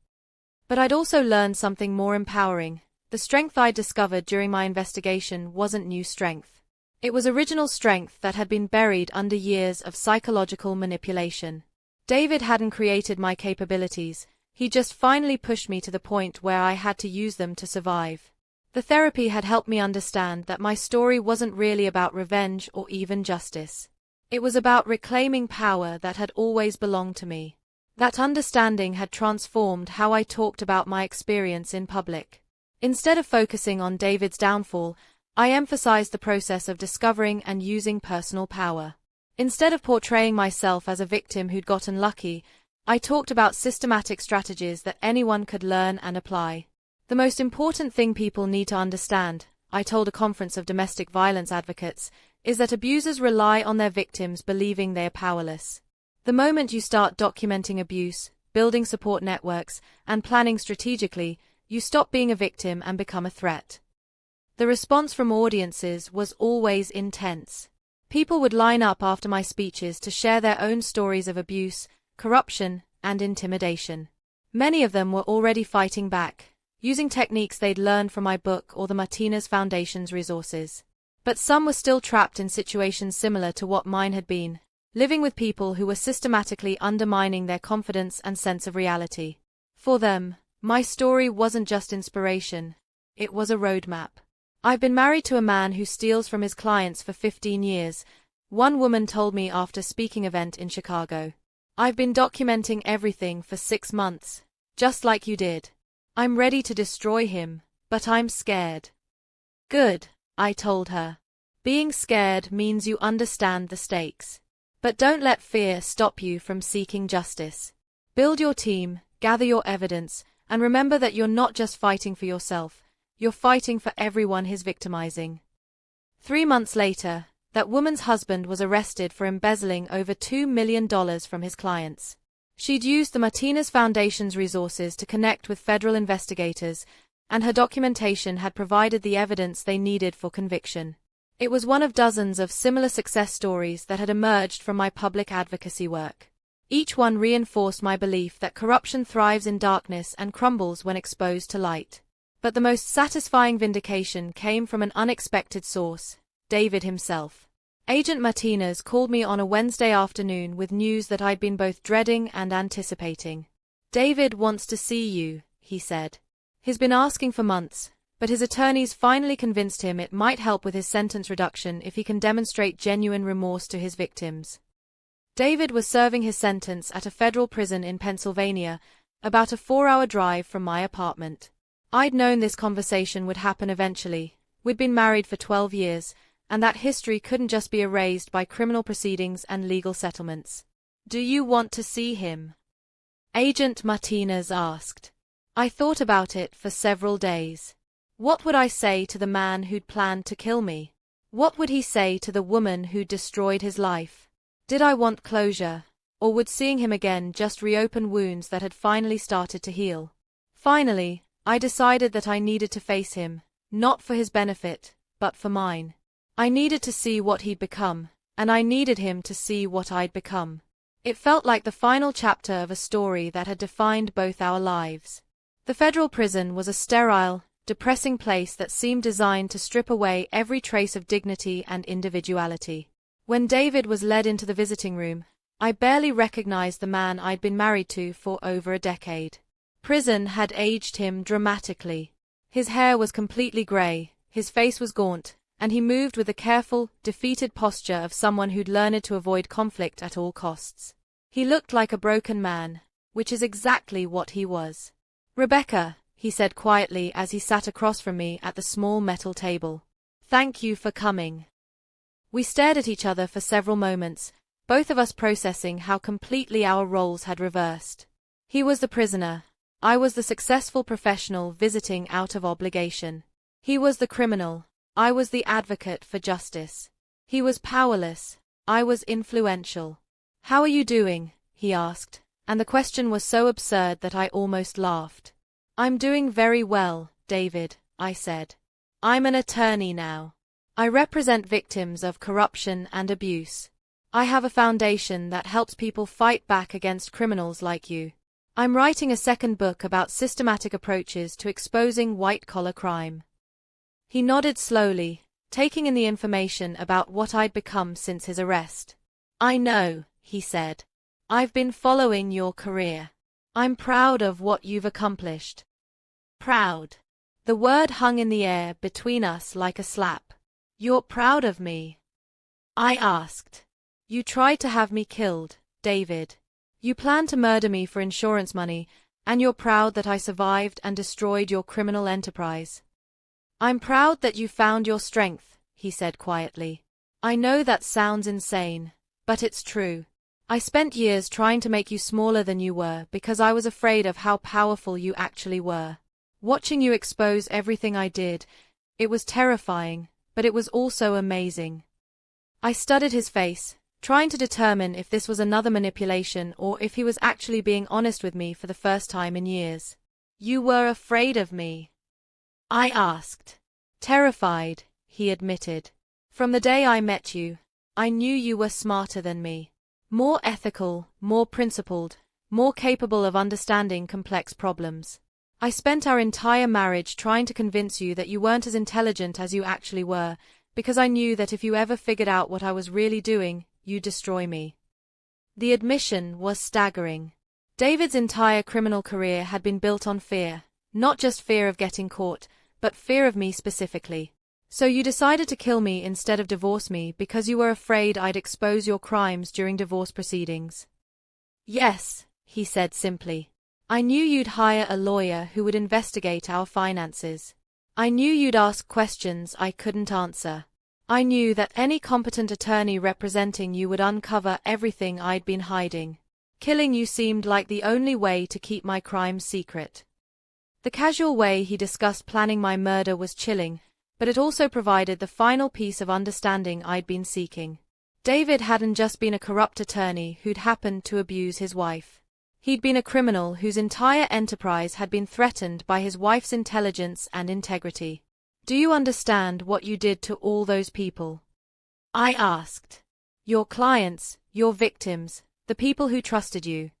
But I'd also learned something more empowering. The strength I'd discovered during my investigation wasn't new strength. It was original strength that had been buried under years of psychological manipulation. David hadn't created my capabilities, he just finally pushed me to the point where I had to use them to survive. The therapy had helped me understand that my story wasn't really about revenge or even justice. It was about reclaiming power that had always belonged to me. That understanding had transformed how I talked about my experience in public. Instead of focusing on David's downfall, I emphasized the process of discovering and using personal power. Instead of portraying myself as a victim who'd gotten lucky, I talked about systematic strategies that anyone could learn and apply. The most important thing people need to understand, I told a conference of domestic violence advocates, is that abusers rely on their victims believing they are powerless. The moment you start documenting abuse, building support networks, and planning strategically, you stop being a victim and become a threat. The response from audiences was always intense. People would line up after my speeches to share their own stories of abuse, corruption, and intimidation. Many of them were already fighting back, using techniques they'd learned from my book or the Martinez Foundation's resources. But some were still trapped in situations similar to what mine had been, living with people who were systematically undermining their confidence and sense of reality. For them, my story wasn't just inspiration, it was a roadmap. I've been married to a man who steals from his clients for 15 years, one woman told me after a speaking event in Chicago. I've been documenting everything for 6 months, just like you did. I'm ready to destroy him, but I'm scared. Good, I told her. Being scared means you understand the stakes. But don't let fear stop you from seeking justice. Build your team, gather your evidence, and remember that you're not just fighting for yourself, you're fighting for everyone he's victimizing. 3 months later, that woman's husband was arrested for embezzling over $2 million from his clients. She'd used the Martinez Foundation's resources to connect with federal investigators, and her documentation had provided the evidence they needed for conviction. It was one of dozens of similar success stories that had emerged from my public advocacy work. Each one reinforced my belief that corruption thrives in darkness and crumbles when exposed to light. But the most satisfying vindication came from an unexpected source, David himself. Agent Martinez called me on a Wednesday afternoon with news that I'd been both dreading and anticipating. "David wants to see you," he said. He's been asking for months, but his attorneys finally convinced him it might help with his sentence reduction if he can demonstrate genuine remorse to his victims. David was serving his sentence at a federal prison in Pennsylvania, about a 4-hour drive from my apartment. I'd known this conversation would happen eventually. We'd been married for 12 years, and that history couldn't just be erased by criminal proceedings and legal settlements. "Do you want to see him?" Agent Martinez asked. I thought about it for several days. What would I say to the man who'd planned to kill me? What would he say to the woman who'd destroyed his life? Did I want closure, or would seeing him again just reopen wounds that had finally started to heal? Finally, I decided that I needed to face him, not for his benefit, but for mine. I needed to see what he'd become, and I needed him to see what I'd become. It felt like the final chapter of a story that had defined both our lives. The federal prison was a sterile, depressing place that seemed designed to strip away every trace of dignity and individuality. When David was led into the visiting room, I barely recognized the man I'd been married to for over a decade. Prison had aged him dramatically. His hair was completely gray, his face was gaunt, and he moved with the careful, defeated posture of someone who'd learned to avoid conflict at all costs. He looked like a broken man, which is exactly what he was. "Rebecca," he said quietly as he sat across from me at the small metal table. "Thank you for coming." We stared at each other for several moments, both of us processing how completely our roles had reversed. He was the prisoner. I was the successful professional visiting out of obligation. He was the criminal. I was the advocate for justice. He was powerless. I was influential. "How are you doing?" he asked, and the question was so absurd that I almost laughed. "I'm doing very well, David," I said. "I'm an attorney now. I represent victims of corruption and abuse. I have a foundation that helps people fight back against criminals like you. I'm writing a second book about systematic approaches to exposing white-collar crime." He nodded slowly, taking in the information about what I'd become since his arrest. "I know," he said. "I've been following your career. I'm proud of what you've accomplished." Proud. The word hung in the air between us like a slap. "You're proud of me?" I asked. "You tried to have me killed, David. You planned to murder me for insurance money, and you're proud that I survived and destroyed your criminal enterprise." "I'm proud that you found your strength," he said quietly. "I know that sounds insane, but it's true. I spent years trying to make you smaller than you were because I was afraid of how powerful you actually were. Watching you expose everything I did, it was terrifying, but it was also amazing." I studied his face, trying to determine if this was another manipulation or if he was actually being honest with me for the first time in years. "You were afraid of me?" I asked. "Terrified," he admitted. "From the day I met you, I knew you were smarter than me. More ethical, more principled, more capable of understanding complex problems. I spent our entire marriage trying to convince you that you weren't as intelligent as you actually were, because I knew that if you ever figured out what I was really doing, you'd destroy me. The admission was staggering. David's entire criminal career had been built on fear, not just fear of getting caught, but fear of me specifically. So you decided to kill me instead of divorce me because you were afraid I'd expose your crimes during divorce proceedings. Yes, he said simply. I knew you'd hire a lawyer who would investigate our finances. I knew you'd ask questions I couldn't answer. I knew that any competent attorney representing you would uncover everything I'd been hiding. Killing you seemed like the only way to keep my crimes secret. The casual way he discussed planning my murder was chilling, but it also provided the final piece of understanding I'd been seeking. David hadn't just been a corrupt attorney who'd happened to abuse his wife. He'd been a criminal whose entire enterprise had been threatened by his wife's intelligence and integrity. Do you understand what you did to all those people? I asked. Your clients, your victims, the people who trusted you.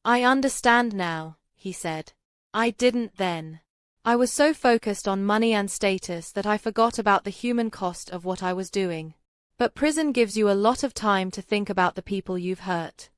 I understand now, he said. I didn't then. I was so focused on money and status that I forgot about the human cost of what I was doing. But prison gives you a lot of time to think about the people you've hurt.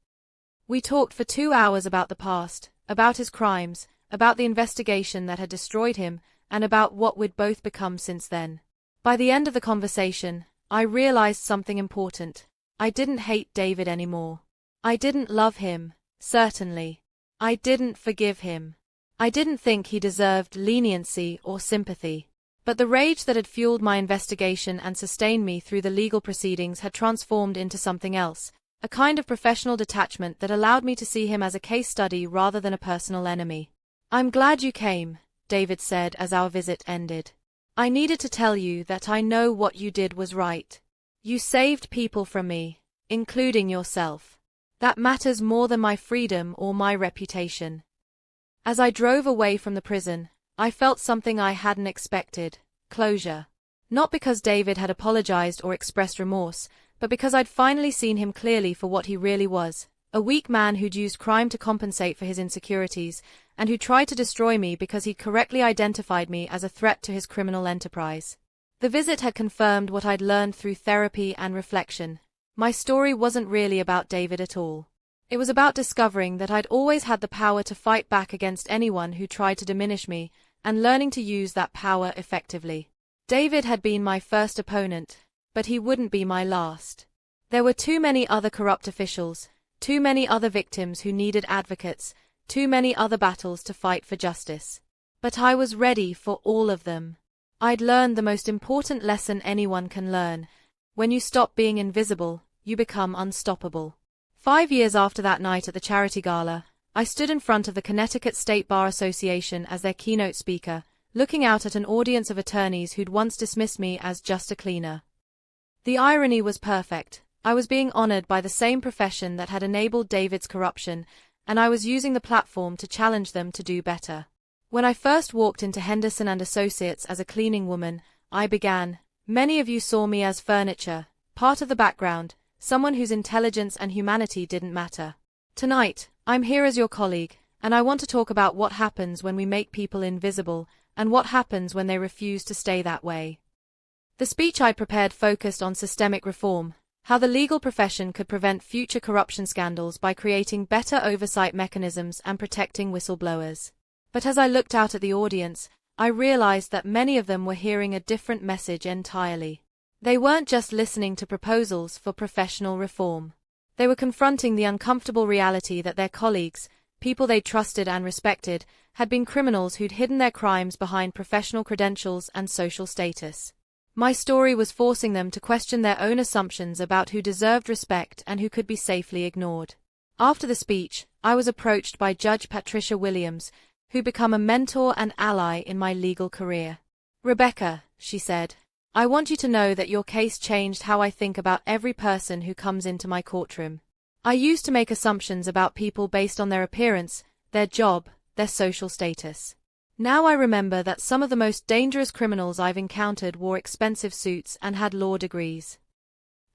We talked for 2 hours about the past, about his crimes, about the investigation that had destroyed him, and about what we'd both become since then. By the end of the conversation, I realized something important. I didn't hate David anymore. I didn't love him, certainly. I didn't forgive him. I didn't think he deserved leniency or sympathy. But the rage that had fueled my investigation and sustained me through the legal proceedings had transformed into something else, a kind of professional detachment that allowed me to see him as a case study rather than a personal enemy. I'm glad you came, David said as our visit ended. I needed to tell you that I know what you did was right. You saved people from me, including yourself. That matters more than my freedom or my reputation. As I drove away from the prison, I felt something I hadn't expected: closure. Not because David had apologized or expressed remorse, but because I'd finally seen him clearly for what he really was, a weak man who'd used crime to compensate for his insecurities, and who tried to destroy me because he'd correctly identified me as a threat to his criminal enterprise. The visit had confirmed what I'd learned through therapy and reflection. My story wasn't really about David at all. It was about discovering that I'd always had the power to fight back against anyone who tried to diminish me, and learning to use that power effectively. David had been my first opponent, but he wouldn't be my last. There were too many other corrupt officials, too many other victims who needed advocates, too many other battles to fight for justice. But I was ready for all of them. I'd learned the most important lesson anyone can learn. When you stop being invisible, you become unstoppable. 5 years after that night at the charity gala, I stood in front of the Connecticut State Bar Association as their keynote speaker, looking out at an audience of attorneys who'd once dismissed me as just a cleaner. The irony was perfect. I was being honored by the same profession that had enabled David's corruption, and I was using the platform to challenge them to do better. When I first walked into Henderson and Associates as a cleaning woman, I began, "Many of you saw me as furniture, part of the background, someone whose intelligence and humanity didn't matter. Tonight, I'm here as your colleague, and I want to talk about what happens when we make people invisible, and what happens when they refuse to stay that way." The speech I prepared focused on systemic reform, how the legal profession could prevent future corruption scandals by creating better oversight mechanisms and protecting whistleblowers. But as I looked out at the audience, I realized that many of them were hearing a different message entirely. They weren't just listening to proposals for professional reform. They were confronting the uncomfortable reality that their colleagues, people they trusted and respected, had been criminals who'd hidden their crimes behind professional credentials and social status. My story was forcing them to question their own assumptions about who deserved respect and who could be safely ignored. After the speech, I was approached by Judge Patricia Williams, who'd become a mentor and ally in my legal career. "Rebecca," she said, "I want you to know that your case changed how I think about every person who comes into my courtroom. I used to make assumptions about people based on their appearance, their job, their social status. Now I remember that some of the most dangerous criminals I've encountered wore expensive suits and had law degrees.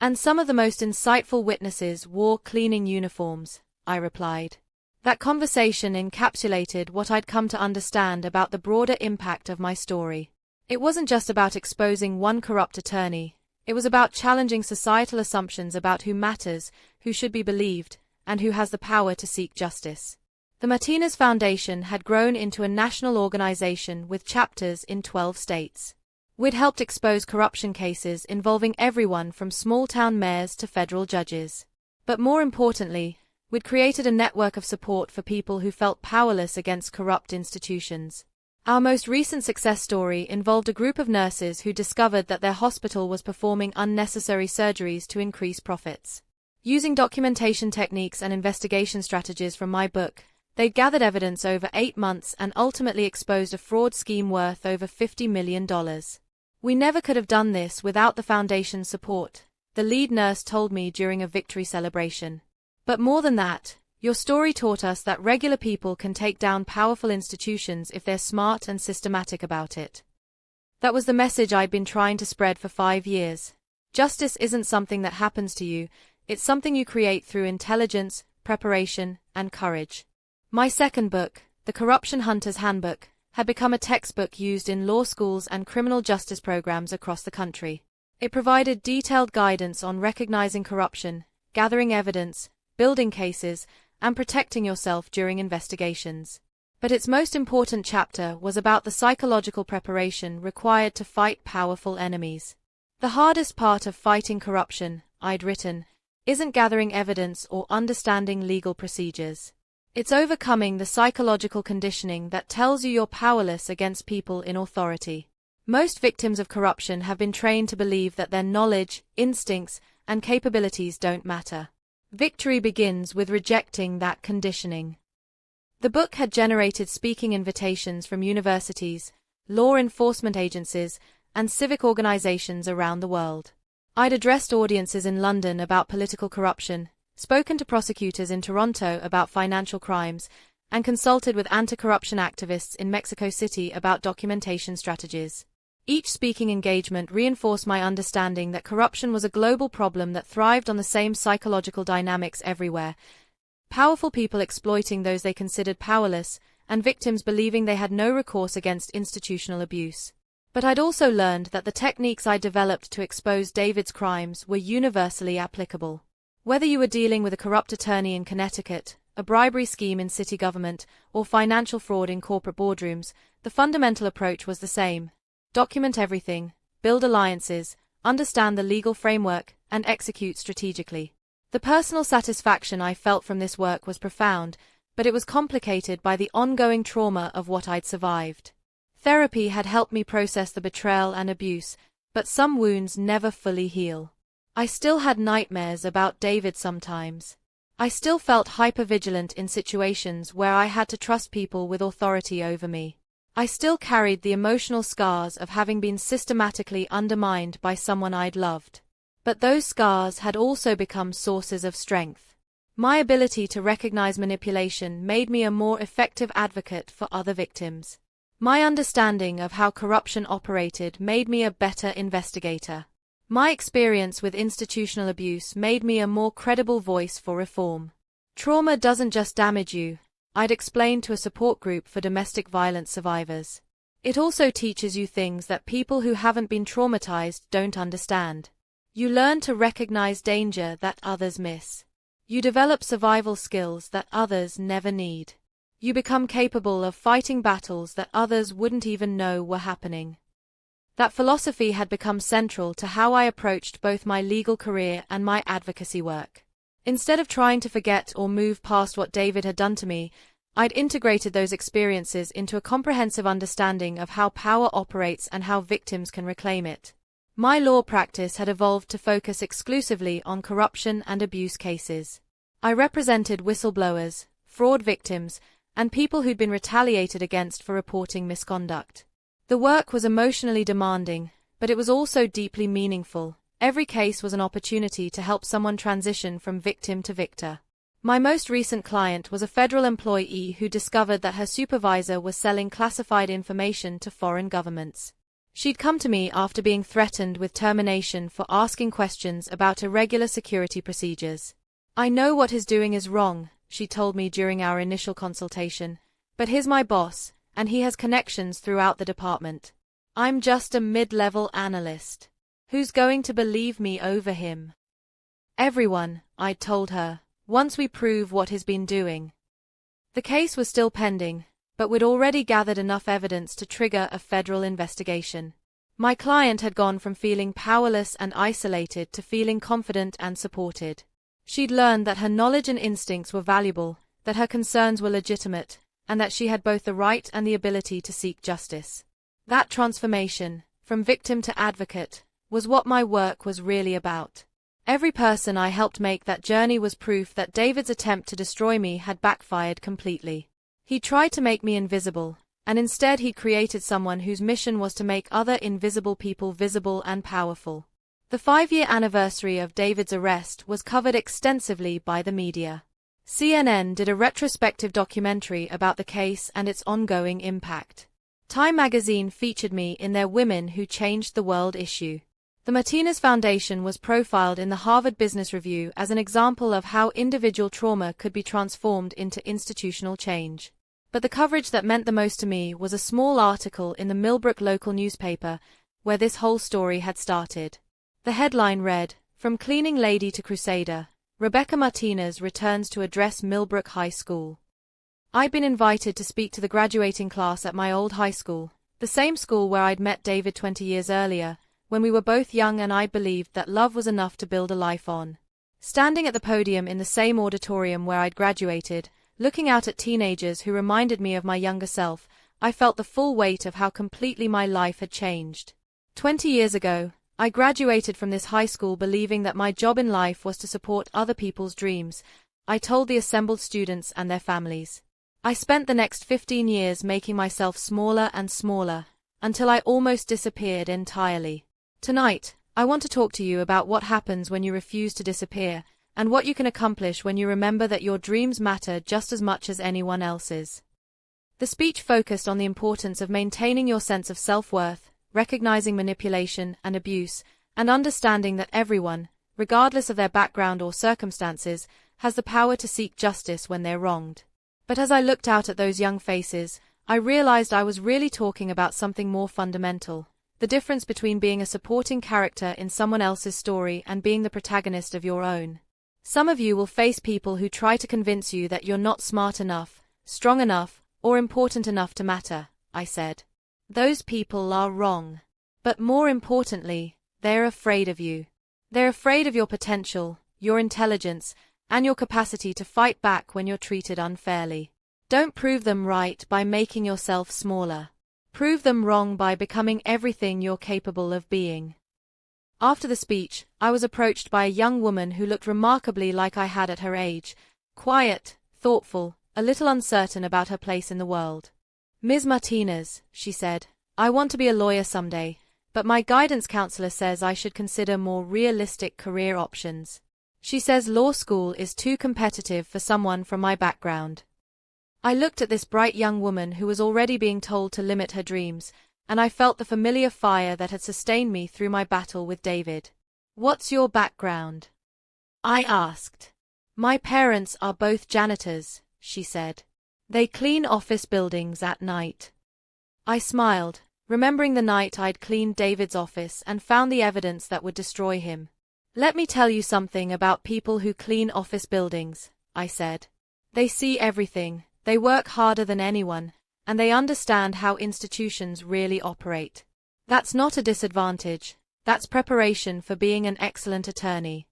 And some of the most insightful witnesses wore cleaning uniforms, I replied. That conversation encapsulated what I'd come to understand about the broader impact of my story. It wasn't just about exposing one corrupt attorney, it was about challenging societal assumptions about who matters, who should be believed, and who has the power to seek justice. The Martinez Foundation had grown into a national organization with chapters in 12 states. We'd helped expose corruption cases involving everyone from small-town mayors to federal judges. But more importantly, we'd created a network of support for people who felt powerless against corrupt institutions. Our most recent success story involved a group of nurses who discovered that their hospital was performing unnecessary surgeries to increase profits. Using documentation techniques and investigation strategies from my book, they'd gathered evidence over 8 months and ultimately exposed a fraud scheme worth over $50 million. We never could have done this without the Foundation's support, the lead nurse told me during a victory celebration. But more than that, your story taught us that regular people can take down powerful institutions if they're smart and systematic about it. That was the message I'd been trying to spread for 5 years. Justice isn't something that happens to you, it's something you create through intelligence, preparation, and courage. My second book, The Corruption Hunter's Handbook, had become a textbook used in law schools and criminal justice programs across the country. It provided detailed guidance on recognizing corruption, gathering evidence, building cases, and protecting yourself during investigations. But its most important chapter was about the psychological preparation required to fight powerful enemies. The hardest part of fighting corruption, I'd written, isn't gathering evidence or understanding legal procedures. It's overcoming the psychological conditioning that tells you you're powerless against people in authority. Most victims of corruption have been trained to believe that their knowledge, instincts, and capabilities don't matter. Victory begins with rejecting that conditioning. The book had generated speaking invitations from universities, law enforcement agencies, and civic organizations around the world. I'd addressed audiences in London about political corruption, spoken to prosecutors in Toronto about financial crimes, and consulted with anti-corruption activists in Mexico City about documentation strategies. Each speaking engagement reinforced my understanding that corruption was a global problem that thrived on the same psychological dynamics everywhere. Powerful people exploiting those they considered powerless, and victims believing they had no recourse against institutional abuse. But I'd also learned that the techniques I developed to expose David's crimes were universally applicable. Whether you were dealing with a corrupt attorney in Connecticut, a bribery scheme in city government, or financial fraud in corporate boardrooms, the fundamental approach was the same. Document everything, build alliances, understand the legal framework, and execute strategically. The personal satisfaction I felt from this work was profound, but it was complicated by the ongoing trauma of what I'd survived. Therapy had helped me process the betrayal and abuse, but some wounds never fully heal. I still had nightmares about David sometimes. I still felt hypervigilant in situations where I had to trust people with authority over me. I still carried the emotional scars of having been systematically undermined by someone I'd loved. But those scars had also become sources of strength. My ability to recognize manipulation made me a more effective advocate for other victims. My understanding of how corruption operated made me a better investigator. My experience with institutional abuse made me a more credible voice for reform. Trauma doesn't just damage you, I'd explained to a support group for domestic violence survivors. It also teaches you things that people who haven't been traumatized don't understand. You learn to recognize danger that others miss. You develop survival skills that others never need. You become capable of fighting battles that others wouldn't even know were happening. That philosophy had become central to how I approached both my legal career and my advocacy work. Instead of trying to forget or move past what David had done to me, I'd integrated those experiences into a comprehensive understanding of how power operates and how victims can reclaim it. My law practice had evolved to focus exclusively on corruption and abuse cases. I represented whistleblowers, fraud victims, and people who'd been retaliated against for reporting misconduct. The work was emotionally demanding, but it was also deeply meaningful. Every case was an opportunity to help someone transition from victim to victor. My most recent client was a federal employee who discovered that her supervisor was selling classified information to foreign governments. She'd come to me after being threatened with termination for asking questions about irregular security procedures. "I know what he's doing is wrong," she told me during our initial consultation, "but he's my boss, and he has connections throughout the department. I'm just a mid-level analyst. Who's going to believe me over him?" "Everyone," I'd told her, "once we prove what he's been doing." The case was still pending, but we'd already gathered enough evidence to trigger a federal investigation. My client had gone from feeling powerless and isolated to feeling confident and supported. She'd learned that her knowledge and instincts were valuable, that her concerns were legitimate, and that she had both the right and the ability to seek justice. That transformation, from victim to advocate, was what my work was really about. Every person I helped make that journey was proof that David's attempt to destroy me had backfired completely. He tried to make me invisible, and instead he created someone whose mission was to make other invisible people visible and powerful. The 5-year anniversary of David's arrest was covered extensively by the media. CNN did a retrospective documentary about the case and its ongoing impact. Time magazine featured me in their Women Who Changed the World issue. The Martinez Foundation was profiled in the Harvard Business Review as an example of how individual trauma could be transformed into institutional change. But the coverage that meant the most to me was a small article in the Millbrook local newspaper, where this whole story had started. The headline read, "From Cleaning Lady to Crusader, Rebecca Martinez returns to address Millbrook High School." I'd been invited to speak to the graduating class at my old high school, the same school where I'd met David 20 years earlier, when we were both young and I believed that love was enough to build a life on. Standing at the podium in the same auditorium where I'd graduated, looking out at teenagers who reminded me of my younger self, I felt the full weight of how completely my life had changed. 20 years ago, I graduated from this high school believing that my job in life was to support other people's dreams, I told the assembled students and their families. I spent the next 15 years making myself smaller and smaller, until I almost disappeared entirely. Tonight, I want to talk to you about what happens when you refuse to disappear, and what you can accomplish when you remember that your dreams matter just as much as anyone else's. The speech focused on the importance of maintaining your sense of self-worth, recognizing manipulation and abuse, and understanding that everyone, regardless of their background or circumstances, has the power to seek justice when they're wronged. But as I looked out at those young faces, I realized I was really talking about something more fundamental, the difference between being a supporting character in someone else's story and being the protagonist of your own. Some of you will face people who try to convince you that you're not smart enough, strong enough, or important enough to matter, I said. Those people are wrong. But more importantly, they're afraid of you. They're afraid of your potential, your intelligence, and your capacity to fight back when you're treated unfairly. Don't prove them right by making yourself smaller. Prove them wrong by becoming everything you're capable of being. After the speech, I was approached by a young woman who looked remarkably like I had at her age, quiet, thoughtful, a little uncertain about her place in the world. "Ms. Martinez," she said, "I want to be a lawyer someday, but my guidance counselor says I should consider more realistic career options. She says law school is too competitive for someone from my background." I looked at this bright young woman who was already being told to limit her dreams, and I felt the familiar fire that had sustained me through my battle with David. "What's your background?" I asked. "My parents are both janitors," she said. "They clean office buildings at night." I smiled, remembering the night I'd cleaned David's office and found the evidence that would destroy him. "Let me tell you something about people who clean office buildings," I said. "They see everything, they work harder than anyone, and they understand how institutions really operate. That's not a disadvantage, that's preparation for being an excellent attorney."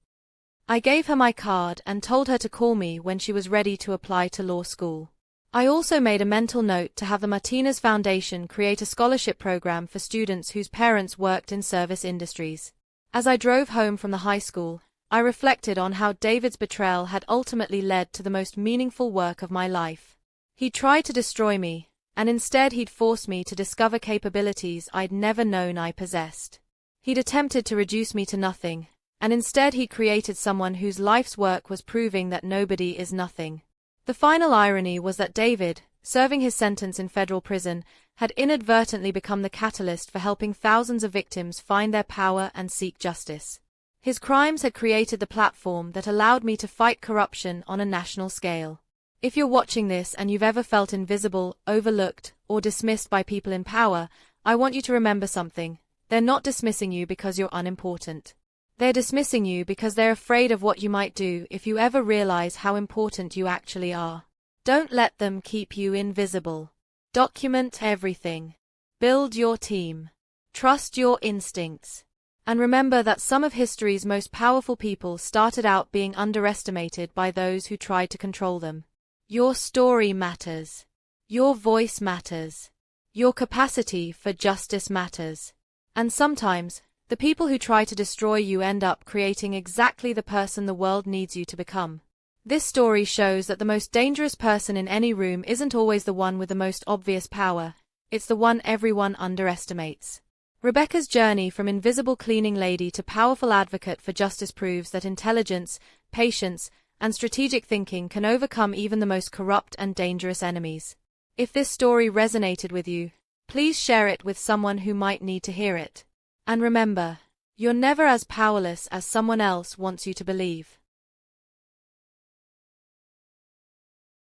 I gave her my card and told her to call me when she was ready to apply to law school. I also made a mental note to have the Martinez Foundation create a scholarship program for students whose parents worked in service industries. As I drove home from the high school, I reflected on how David's betrayal had ultimately led to the most meaningful work of my life. He tried to destroy me, and instead he'd forced me to discover capabilities I'd never known I possessed. He'd attempted to reduce me to nothing, and instead he created someone whose life's work was proving that nobody is nothing. The final irony was that David, serving his sentence in federal prison, had inadvertently become the catalyst for helping thousands of victims find their power and seek justice. His crimes had created the platform that allowed me to fight corruption on a national scale. If you're watching this and you've ever felt invisible, overlooked, or dismissed by people in power, I want you to remember something. They're not dismissing you because you're unimportant. They're dismissing you because they're afraid of what you might do if you ever realize how important you actually are. Don't let them keep you invisible. Document everything. Build your team. Trust your instincts. And remember that some of history's most powerful people started out being underestimated by those who tried to control them. Your story matters. Your voice matters. Your capacity for justice matters. And sometimes, the people who try to destroy you end up creating exactly the person the world needs you to become. This story shows that the most dangerous person in any room isn't always the one with the most obvious power, it's the one everyone underestimates. Rebecca's journey from invisible cleaning lady to powerful advocate for justice proves that intelligence, patience, and strategic thinking can overcome even the most corrupt and dangerous enemies. If this story resonated with you, please share it with someone who might need to hear it. And remember, you're never as powerless as someone else wants you to believe.